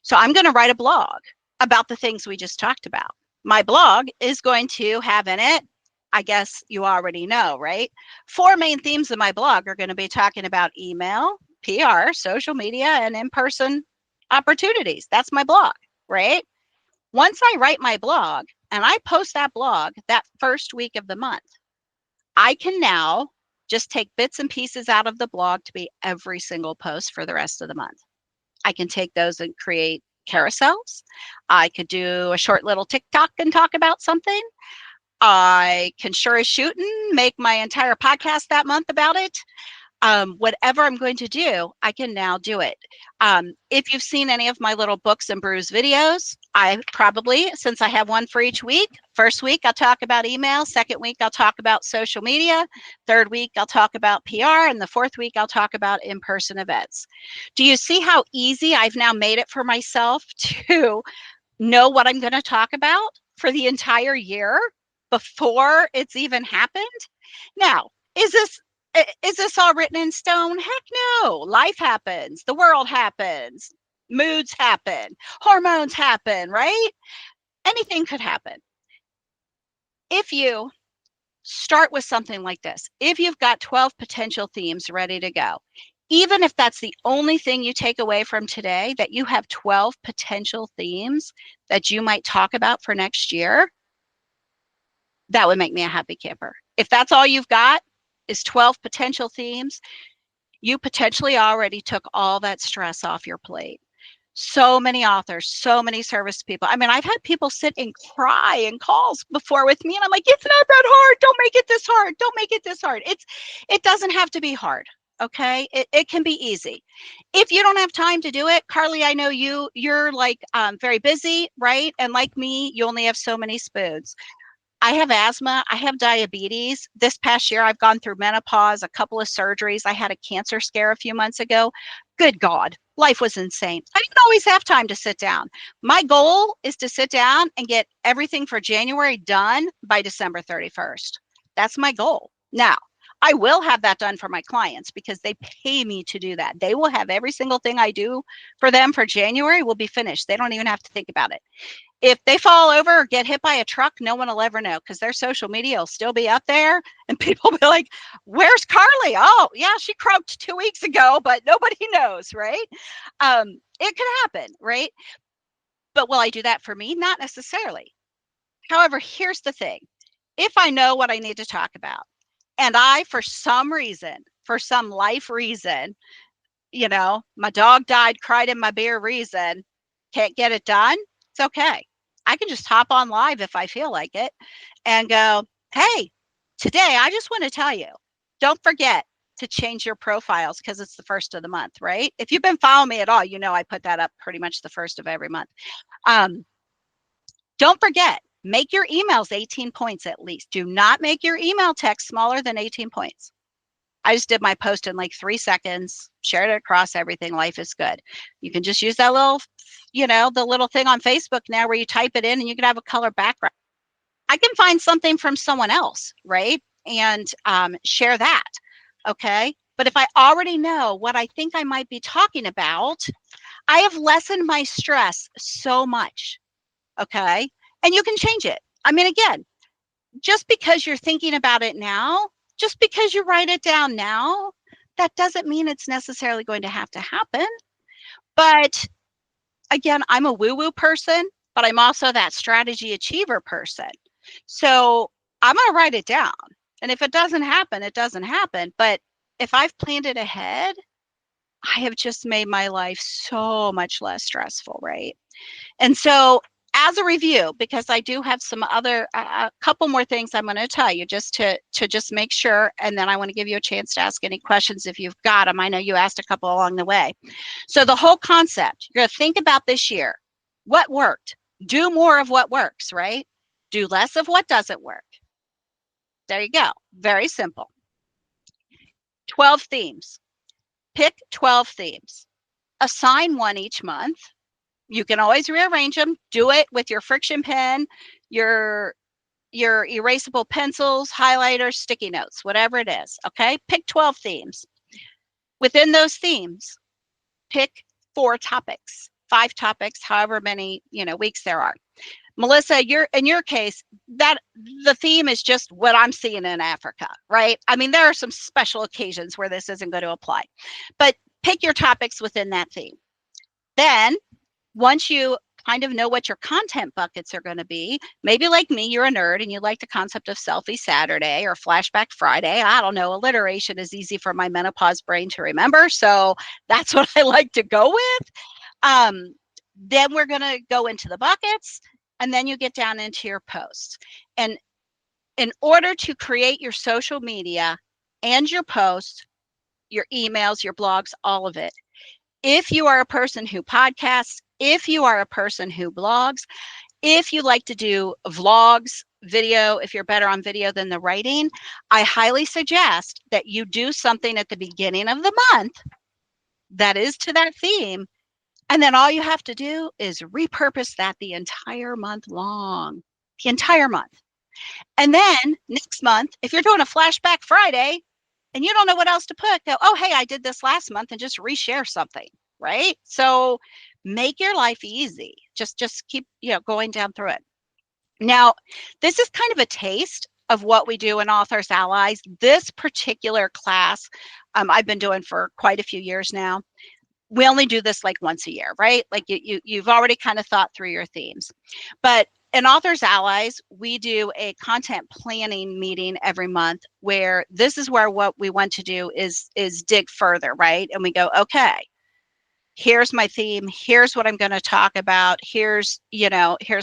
So I'm going to write a blog about the things we just talked about. My blog is going to have in it, I guess you already know, right? 4 main themes of my blog are going to be talking about email, PR, social media, and in-person opportunities. That's my blog, right? Once I write my blog and I post that blog that first week of the month, I can now just take bits and pieces out of the blog to be every single post for the rest of the month. I can take those and create carousels. I could do a short little TikTok and talk about something. I can sure as shooting make my entire podcast that month about it. Whatever I'm going to do, I can now do it. If you've seen any of my little Books and Brews videos, I probably, since I have one for each week, first week I'll talk about email, second week I'll talk about social media, third week I'll talk about PR, and the fourth week I'll talk about in-person events. Do you see how easy I've now made it for myself to know what I'm going to talk about for the entire year before it's even happened? Now, Is this all written in stone? Heck no. Life happens. The world happens. Moods happen. Hormones happen, right? Anything could happen. If you start with something like this, if you've got 12 potential themes ready to go, even if that's the only thing you take away from today, that you have 12 potential themes that you might talk about for next year, that would make me a happy camper. If that's all you've got is 12 potential themes, you potentially already took all that stress off your plate. So many authors, so many service people. I mean, I've had people sit and cry in calls before with me, and I'm like, it's not that hard. Don't make it this hard. Don't make it this hard. It doesn't have to be hard. Okay. It can be easy. If you don't have time to do it, Carly, I know you're like very busy, right? And like me, you only have so many spoons. I have asthma. I have diabetes. This past year, I've gone through menopause, a couple of surgeries. I had a cancer scare a few months ago. Good God, life was insane. I didn't always have time to sit down. My goal is to sit down and get everything for January done by December 31st. That's my goal. Now, I will have that done for my clients because they pay me to do that. They will have every single thing I do for them for January will be finished. They don't even have to think about it. If they fall over or get hit by a truck, no one will ever know because their social media will still be up there and people will be like, where's Carly? Oh, yeah, she croaked 2 weeks ago, but nobody knows, right? It can happen, right? But will I do that for me? Not necessarily. However, here's the thing. If I know what I need to talk about and I, for some reason, for some life reason, my dog died, cried in my beer reason, can't get it done, it's okay. I can just hop on live if I feel like it and go, hey, today I just want to tell you, don't forget to change your profiles because it's the first of the month, right? If you've been following me at all, I put that up pretty much the first of every month. Don't forget, make your emails 18 points at least. Do not make your email text smaller than 18 points. I just did my post in like 3 seconds, shared it across everything. Life is good. You can just use that little, the little thing on Facebook now where you type it in and you can have a color background. I can find something from someone else, right? And share that. Okay. But if I already know what I think I might be talking about, I have lessened my stress so much. Okay. And you can change it. I mean, again, just because you're thinking about it now, just because you write it down now, that doesn't mean it's necessarily going to have to happen. But again, I'm a woo-woo person, but I'm also that strategy achiever person. So I'm going to write it down. And if it doesn't happen, it doesn't happen. But if I've planned it ahead, I have just made my life so much less stressful, right? And so as a review, because I do have some other, a couple more things I'm going to tell you just to just make sure, and then I want to give you a chance to ask any questions if you've got them. I know you asked a couple along the way. So the whole concept, you're going to think about this year. What worked? Do more of what works, right? Do less of what doesn't work. There you go. Very simple. 12 themes. Pick 12 themes. Assign one each month. You can always rearrange them. Do it with your friction pen, your erasable pencils, highlighters, sticky notes, whatever it is. Okay. Pick 12 themes. Within those themes, pick 4 topics, 5 topics, however many weeks there are. Melissa, in your case, that the theme is just what I'm seeing in Africa, right? I mean, there are some special occasions where this isn't going to apply, but pick your topics within that theme. Then once you kind of know what your content buckets are going to be, maybe like me, you're a nerd and you like the concept of Selfie Saturday or Flashback Friday. I don't know. Alliteration is easy for my menopause brain to remember. So that's what I like to go with. Then we're going to go into the buckets and then you get down into your posts. And in order to create your social media and your posts, your emails, your blogs, all of it, if you are a person who podcasts, if you are a person who blogs, if you like to do vlogs, video, if you're better on video than the writing, I highly suggest that you do something at the beginning of the month that is to that theme. And then all you have to do is repurpose that the entire month long, the entire month. And then next month, if you're doing a flashback Friday and you don't know what else to put, go, oh, hey, I did this last month, and just reshare something, right? So make your life easy. Just keep, going down through it. Now, this is kind of a taste of what we do in Authors Allies. This particular class, I've been doing for quite a few years now. We only do this like once a year, right? Like you've already kind of thought through your themes. But in Authors Allies, we do a content planning meeting every month where this is where what we want to do is dig further, right? And we go, okay, here's my theme, here's what I'm going to talk about, here's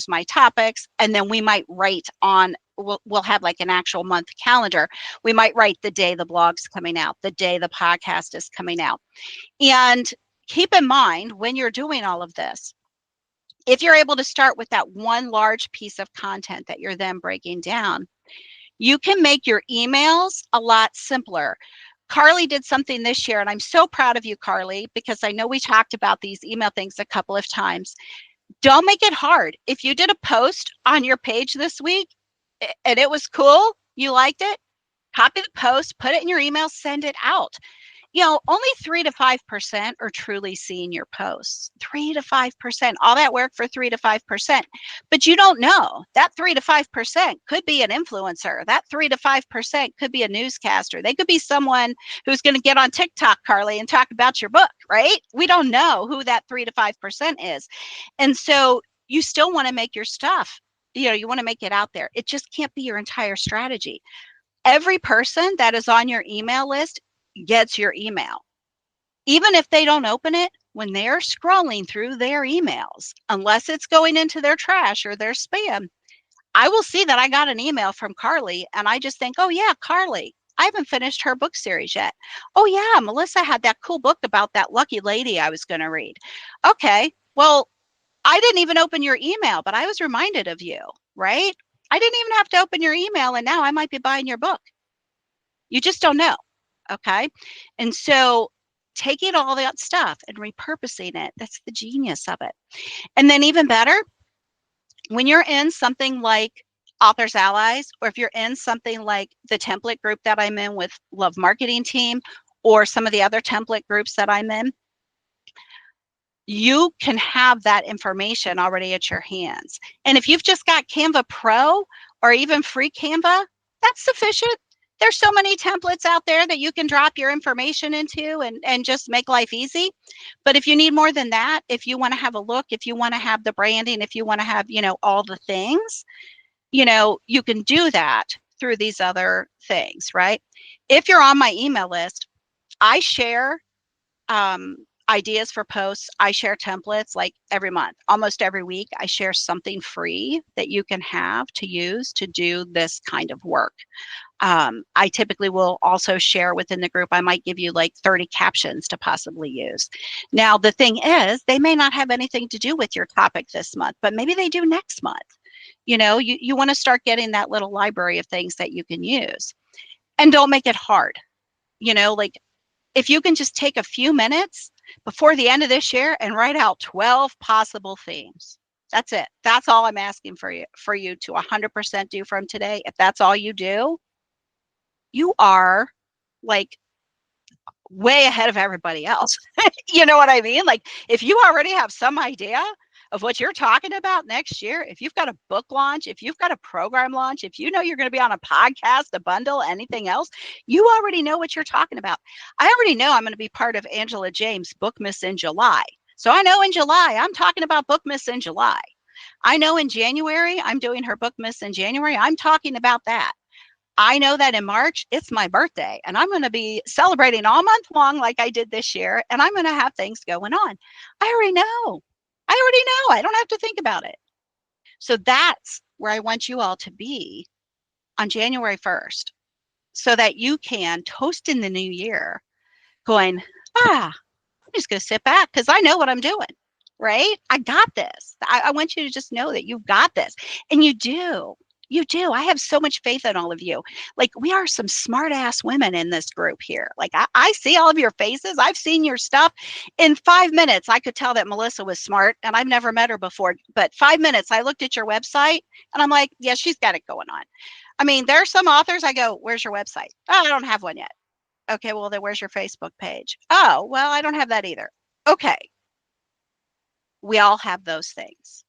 my topics, and then we might write on, we'll have like an actual month calendar. We might write the day the blog's coming out, the day the podcast is coming out. And keep in mind when you're doing all of this, if you're able to start with that one large piece of content that you're then breaking down, you can make your emails a lot simpler. Carly did something this year, and I'm so proud of you, Carly, because I know we talked about these email things a couple of times. Don't make it hard. If you did a post on your page this week and it was cool, you liked it, copy the post, put it in your email, send it out. Only 3 to 5% are truly seeing your posts. 3 to 5%, all that work for 3 to 5%. But you don't know. That 3 to 5% could be an influencer. That 3 to 5% could be a newscaster. They could be someone who's going to get on TikTok, Carly, and talk about your book, right? We don't know who that 3 to 5% is. And so you still want to make your stuff, you want to make it out there. It just can't be your entire strategy. Every person that is on your email list gets your email. Even if they don't open it, when they're scrolling through their emails, unless it's going into their trash or their spam, I will see that I got an email from Carly, and I just think, oh yeah, Carly, I haven't finished her book series yet. Oh yeah, Melissa had that cool book about that lucky lady I was going to read. Okay, well, I didn't even open your email, but I was reminded of you, right? I didn't even have to open your email, and now I might be buying your book. You just don't know. Okay. And so taking all that stuff and repurposing it, that's the genius of it. And then even better, when you're in something like Authors Allies, or if you're in something like the template group that I'm in with Love Marketing Team, or some of the other template groups that I'm in, you can have that information already at your hands. And if you've just got Canva Pro or even free Canva, that's sufficient. There's so many templates out there that you can drop your information into and just make life easy. But if you need more than that, if you want to have a look, if you want to have the branding, if you want to have, all the things, you can do that through these other things, right? If you're on my email list, I share ideas for posts. I share templates like every month, almost every week. I share something free that you can have to use to do this kind of work. I typically will also share within the group, I might give you like 30 captions to possibly use. Now, the thing is, they may not have anything to do with your topic this month, but maybe they do next month. You want to start getting that little library of things that you can use. And don't make it hard. Like if you can just take a few minutes before the end of this year and write out 12 possible themes. That's it. That's all I'm asking for you to 100% do from today. If that's all you do, you are like way ahead of everybody else. You know what I mean? Like if you already have some idea of what you're talking about next year, if you've got a book launch, if you've got a program launch, if you know you're going to be on a podcast, a bundle, anything else, you already know what you're talking about. I already know I'm going to be part of Angela James' Bookmas in July. So I know in July, I'm talking about Bookmas in July. I know in January, I'm doing her Bookmas in January. I'm talking about that. I know that in March, it's my birthday, and I'm going to be celebrating all month long like I did this year, and I'm going to have things going on. I already know. I don't have to think about it. So that's where I want you all to be on January 1st so that you can toast in the new year going, I'm just going to sit back because I know what I'm doing, right? I got this. I want you to just know that you've got this, and you do. You do. I have so much faith in all of you. Like, we are some smart ass women in this group here. Like, I see all of your faces. I've seen your stuff. In 5 minutes, I could tell that Melissa was smart, and I've never met her before. But 5 minutes, I looked at your website and I'm like, yeah, she's got it going on. I mean, there are some authors I go, where's your website? Oh, I don't have one yet. Okay, well, then where's your Facebook page? Oh, well, I don't have that either. Okay. We all have those things.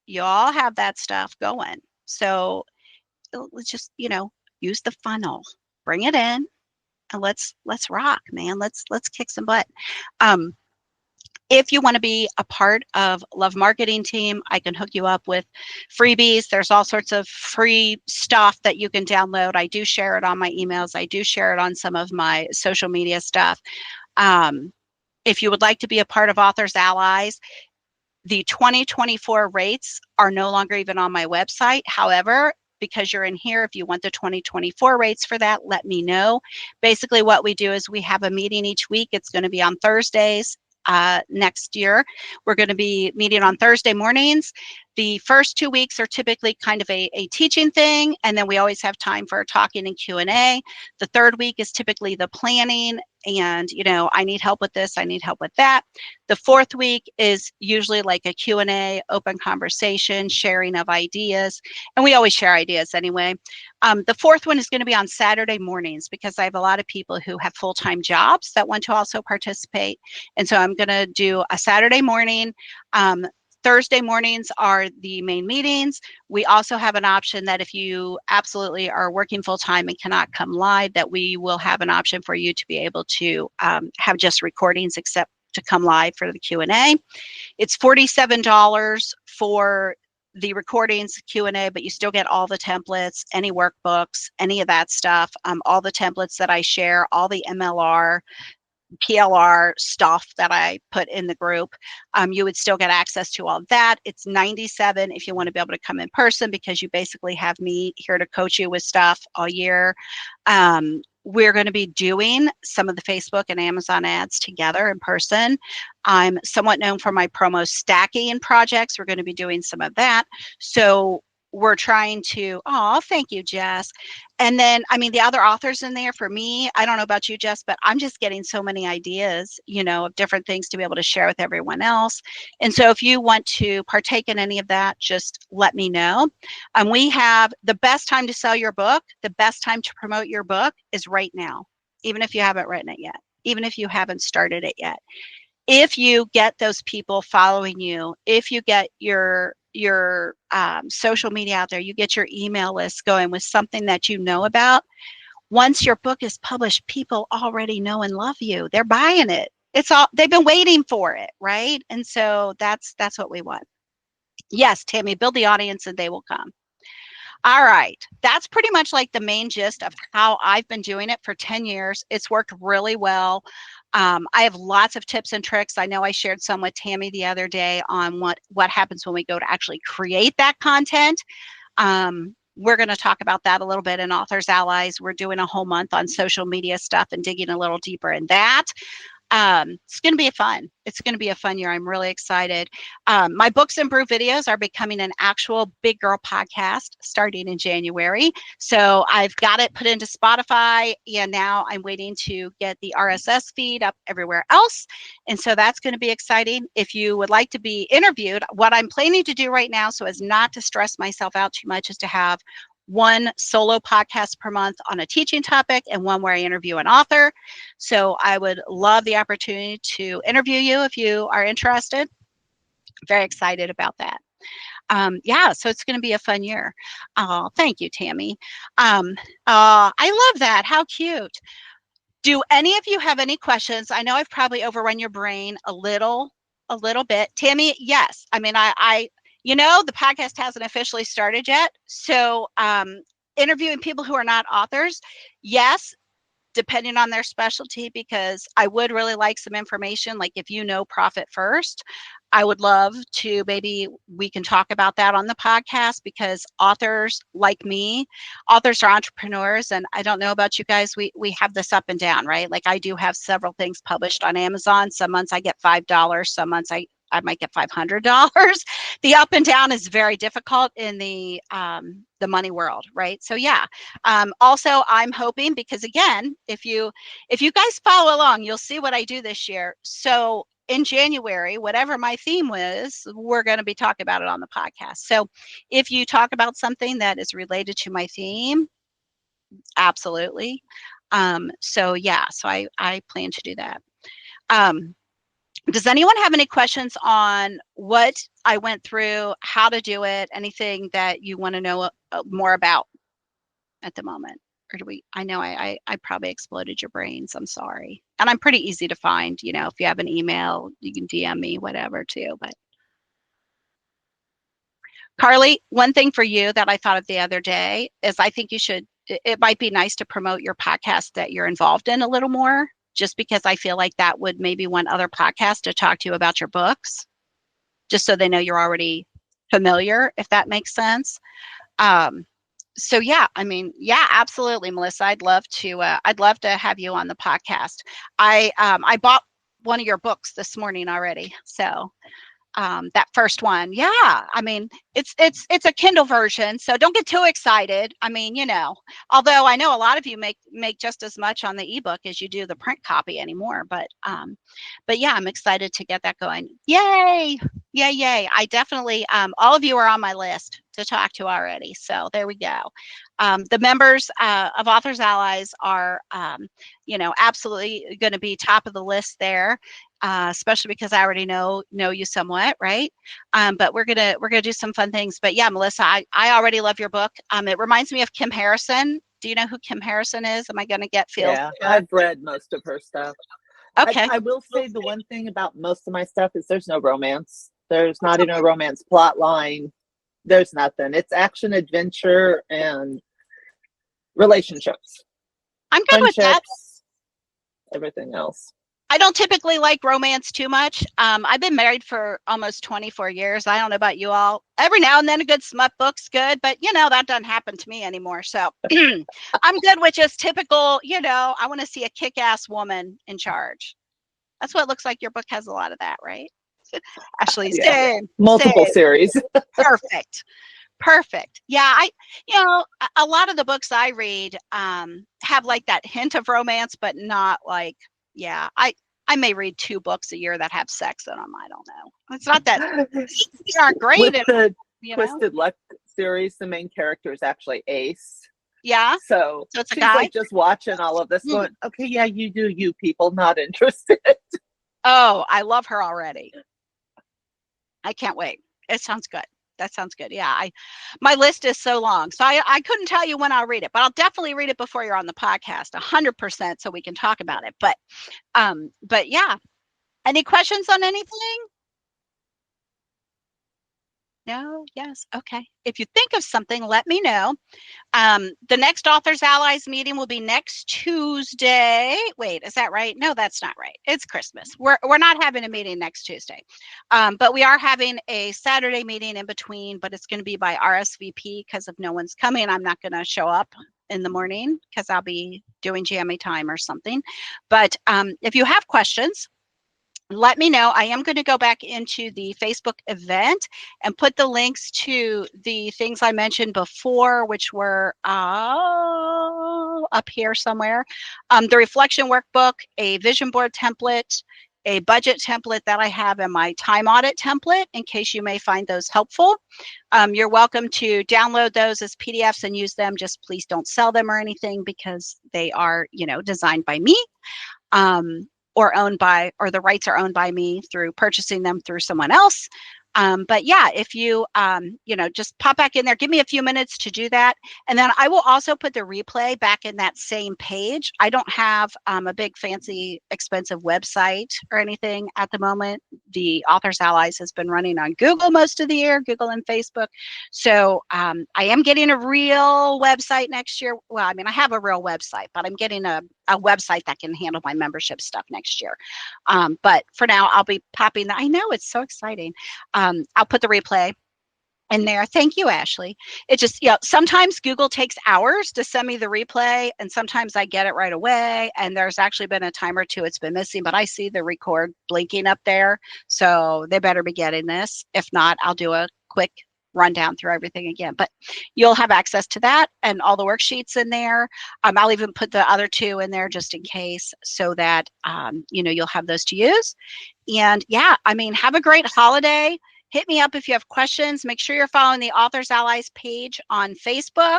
You all have that stuff going. So let's just, use the funnel, bring it in, and let's rock, man. Let's kick some butt. If you want to be a part of Love Marketing Team, I can hook you up with freebies. There's all sorts of free stuff that you can download. I do share it on my emails. I do share it on some of my social media stuff. If you would like to be a part of Authors Allies, the 2024 rates are no longer even on my website. However, because you're in here, if you want the 2024 rates for that, let me know. Basically, what we do is we have a meeting each week. It's going to be on Thursdays. Next year, we're going to be meeting on Thursday mornings. The first 2 weeks are typically kind of a teaching thing, and then we always have time for talking and Q&A. The third week is typically the planning, and I need help with this, I need help with that. The fourth week is usually like a Q&A, open conversation, sharing of ideas, and we always share ideas anyway. The fourth one is going to be on Saturday mornings, because I have a lot of people who have full-time jobs that want to also participate, and so I'm going to do a Saturday morning. Thursday mornings are the main meetings. We also have an option that if you absolutely are working full-time and cannot come live, that we will have an option for you to be able to have just recordings except to come live for the Q&A. It's $47 for the recordings, Q&A, but you still get all the templates, any workbooks, any of that stuff, all the templates that I share, all the MLR, PLR stuff that I put in the group. You would still get access to all of that. It's $97 if you want to be able to come in person, because you basically have me here to coach you with stuff all year. We're going to be doing some of the Facebook and Amazon ads together in person. I'm somewhat known for my promo stacking projects. We're going to be doing some of that. So we're trying to, oh, thank you, Jess. And then, the other authors in there, for me, I don't know about you, Jess, but I'm just getting so many ideas, of different things to be able to share with everyone else. And so if you want to partake in any of that, just let me know. We have the best time to sell your book, the best time to promote your book is right now, even if you haven't written it yet, even if you haven't started it yet. If you get those people following you, if you get your social media out there, you get your email list going with something that you know about, once your book is published, people already know and love you. They're buying it. They've been waiting for it, right? And so that's what we want. Yes, Tammy, build the audience and they will come. All right, that's pretty much like the main gist of how I've been doing it for 10 years. It's worked really well. I have lots of tips and tricks. I know I shared some with Tammy the other day on what happens when we go to actually create that content. We're going to talk about that a little bit in Authors Allies. We're doing a whole month on social media stuff and digging a little deeper in that. It's going to be fun. It's going to be a fun year. I'm really excited. My Books and Brew videos are becoming an actual big girl podcast starting in January. So I've got it put into Spotify, and now I'm waiting to get the RSS feed up everywhere else. And so that's going to be exciting. If you would like to be interviewed, what I'm planning to do right now, so as not to stress myself out too much, is to have one solo podcast per month on a teaching topic and one where I interview an author. So I would love the opportunity to interview you if you are interested. Very excited about that. Yeah, so it's going to be a fun year. Oh, thank you, Tammy. I love that. How cute. Do any of you have any questions? I know I've probably overrun your brain a little bit. Tammy, yes. The podcast hasn't officially started yet. So interviewing people who are not authors, yes, depending on their specialty, because I would really like some information. Like if you know Profit First, I would love to, maybe we can talk about that on the podcast, because authors like me, authors are entrepreneurs. And I don't know about you guys, we have this up and down, right? Like I do have several things published on Amazon. Some months I get $5. Some months I I might get $500. The up and down is very difficult in the money world, right? So yeah. Also, I'm hoping, because again, if you guys follow along, you'll see what I do this year. So in January, whatever my theme was, we're going to be talking about it on the podcast. So if you talk about something that is related to my theme, absolutely. So yeah, so I plan to do that. Does anyone have any questions on what I went through, how to do it, anything that you want to know more about at the moment? Or do we, I know I probably exploded your brains. I'm sorry. And I'm pretty easy to find, you know, if you have an email, you can DM me, whatever too. But Carly, one thing for you that I thought of the other day is I think you should, it might be nice to promote your podcast that you're involved in a little more, just because I feel like that would maybe want other podcasts to talk to you about your books, just so they know you're already familiar, if that makes sense. So yeah, I mean, yeah, absolutely, Melissa. I'd love to have you on the podcast. I bought one of your books this morning already. So that first one, yeah, I mean, it's a Kindle version, so don't get too excited. I mean, you know, although I know a lot of you make just as much on the ebook as you do the print copy anymore, but yeah, I'm excited to get that going. Yay, yay. I definitely, all of you are on my list to talk to already, so there we go. The members of Authors Allies are, you know, absolutely going to be top of the list there. Especially because I already know you somewhat, right? But we're gonna do some fun things. But yeah, Melissa, I already love your book. It reminds me of Kim Harrison. Do you know who Kim Harrison is? Am I gonna get feels? Yeah, I've read most of her stuff. Okay. I will say the one thing about most of my stuff is there's no romance. There's not even a romance plot line. There's nothing. It's action, adventure, and relationships. I'm good with that. Everything else. I don't typically like romance too much. I've been married for almost 24 years. I don't know about you all. Every now and then a good smut book's good, but you know, that doesn't happen to me anymore. So I'm good with just typical, you know, I want to see a kick-ass woman in charge. That's what it looks like. Your book has a lot of that, right? Actually, yeah. Multiple series. Perfect. Yeah, you know, a lot of the books I read have like that hint of romance, but not like, yeah, I may read 2 books a year that have sex in them. I don't know. It's not that they aren't great. With the Twisted Luck series, the main character is actually Ace. Yeah. So it's a she's guy? like just watching all of this going, okay, yeah, you do you, people, not interested. Oh, I love her already. I can't wait. It sounds good. That sounds good. Yeah, my list is so long, so I couldn't tell you when I'll read it, but I'll definitely read it before you're on the podcast, 100%, so we can talk about it. But yeah, any questions on anything? No? Yes? Okay. If you think of something, let me know. The next Authors Allies meeting will be next Tuesday. Wait, is that right? No, that's not right. It's Christmas. We're not having a meeting next Tuesday. But we are having a Saturday meeting in between, but it's going to be by RSVP because if no one's coming, I'm not going to show up in the morning because I'll be doing GMA time or something. But if you have questions, let me know. I am going to go back into the Facebook event and put the links to the things I mentioned before, which were up here somewhere. The reflection workbook, a vision board template, a budget template that I have, and my time audit template, in case you may find those helpful. You're welcome to download those as PDFs and use them. Just please don't sell them or anything because they are, you know, designed by me. Or the rights are owned by me through purchasing them through someone else. But yeah, if you, you know, just pop back in there, give me a few minutes to do that. And then I will also put the replay back in that same page. I don't have a big fancy expensive website or anything at the moment. The Authors Allies has been running on Google most of the year, Google and Facebook. So I am getting a real website next year. Well, I mean, I have a real website, but I'm getting a website that can handle my membership stuff next year. But for now, I'll be popping that. I know, it's so exciting. I'll put the replay in there. Thank you, Ashley. It just, sometimes Google takes hours to send me the replay, and sometimes I get it right away. And there's actually been a time or two it's been missing, but I see the record blinking up there. So they better be getting this. If not, I'll do a quick rundown through everything again. But you'll have access to that and all the worksheets in there. I'll even put the other 2 in there just in case, so that, you'll have those to use. And yeah, have a great holiday. Hit me up if you have questions. Make sure you're following the Authors Allies page on Facebook.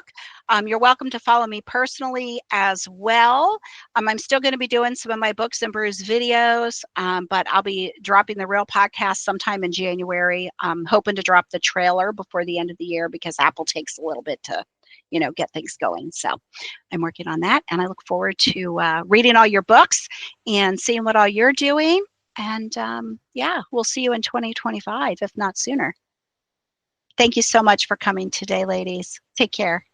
You're welcome to follow me personally as well. I'm still going to be doing some of my Books and Brews videos, but I'll be dropping the real podcast sometime in January. I'm hoping to drop the trailer before the end of the year because Apple takes a little bit to, get things going. So I'm working on that, and I look forward to reading all your books and seeing what all you're doing. And we'll see you in 2025, if not sooner. Thank you so much for coming today, ladies. Take care.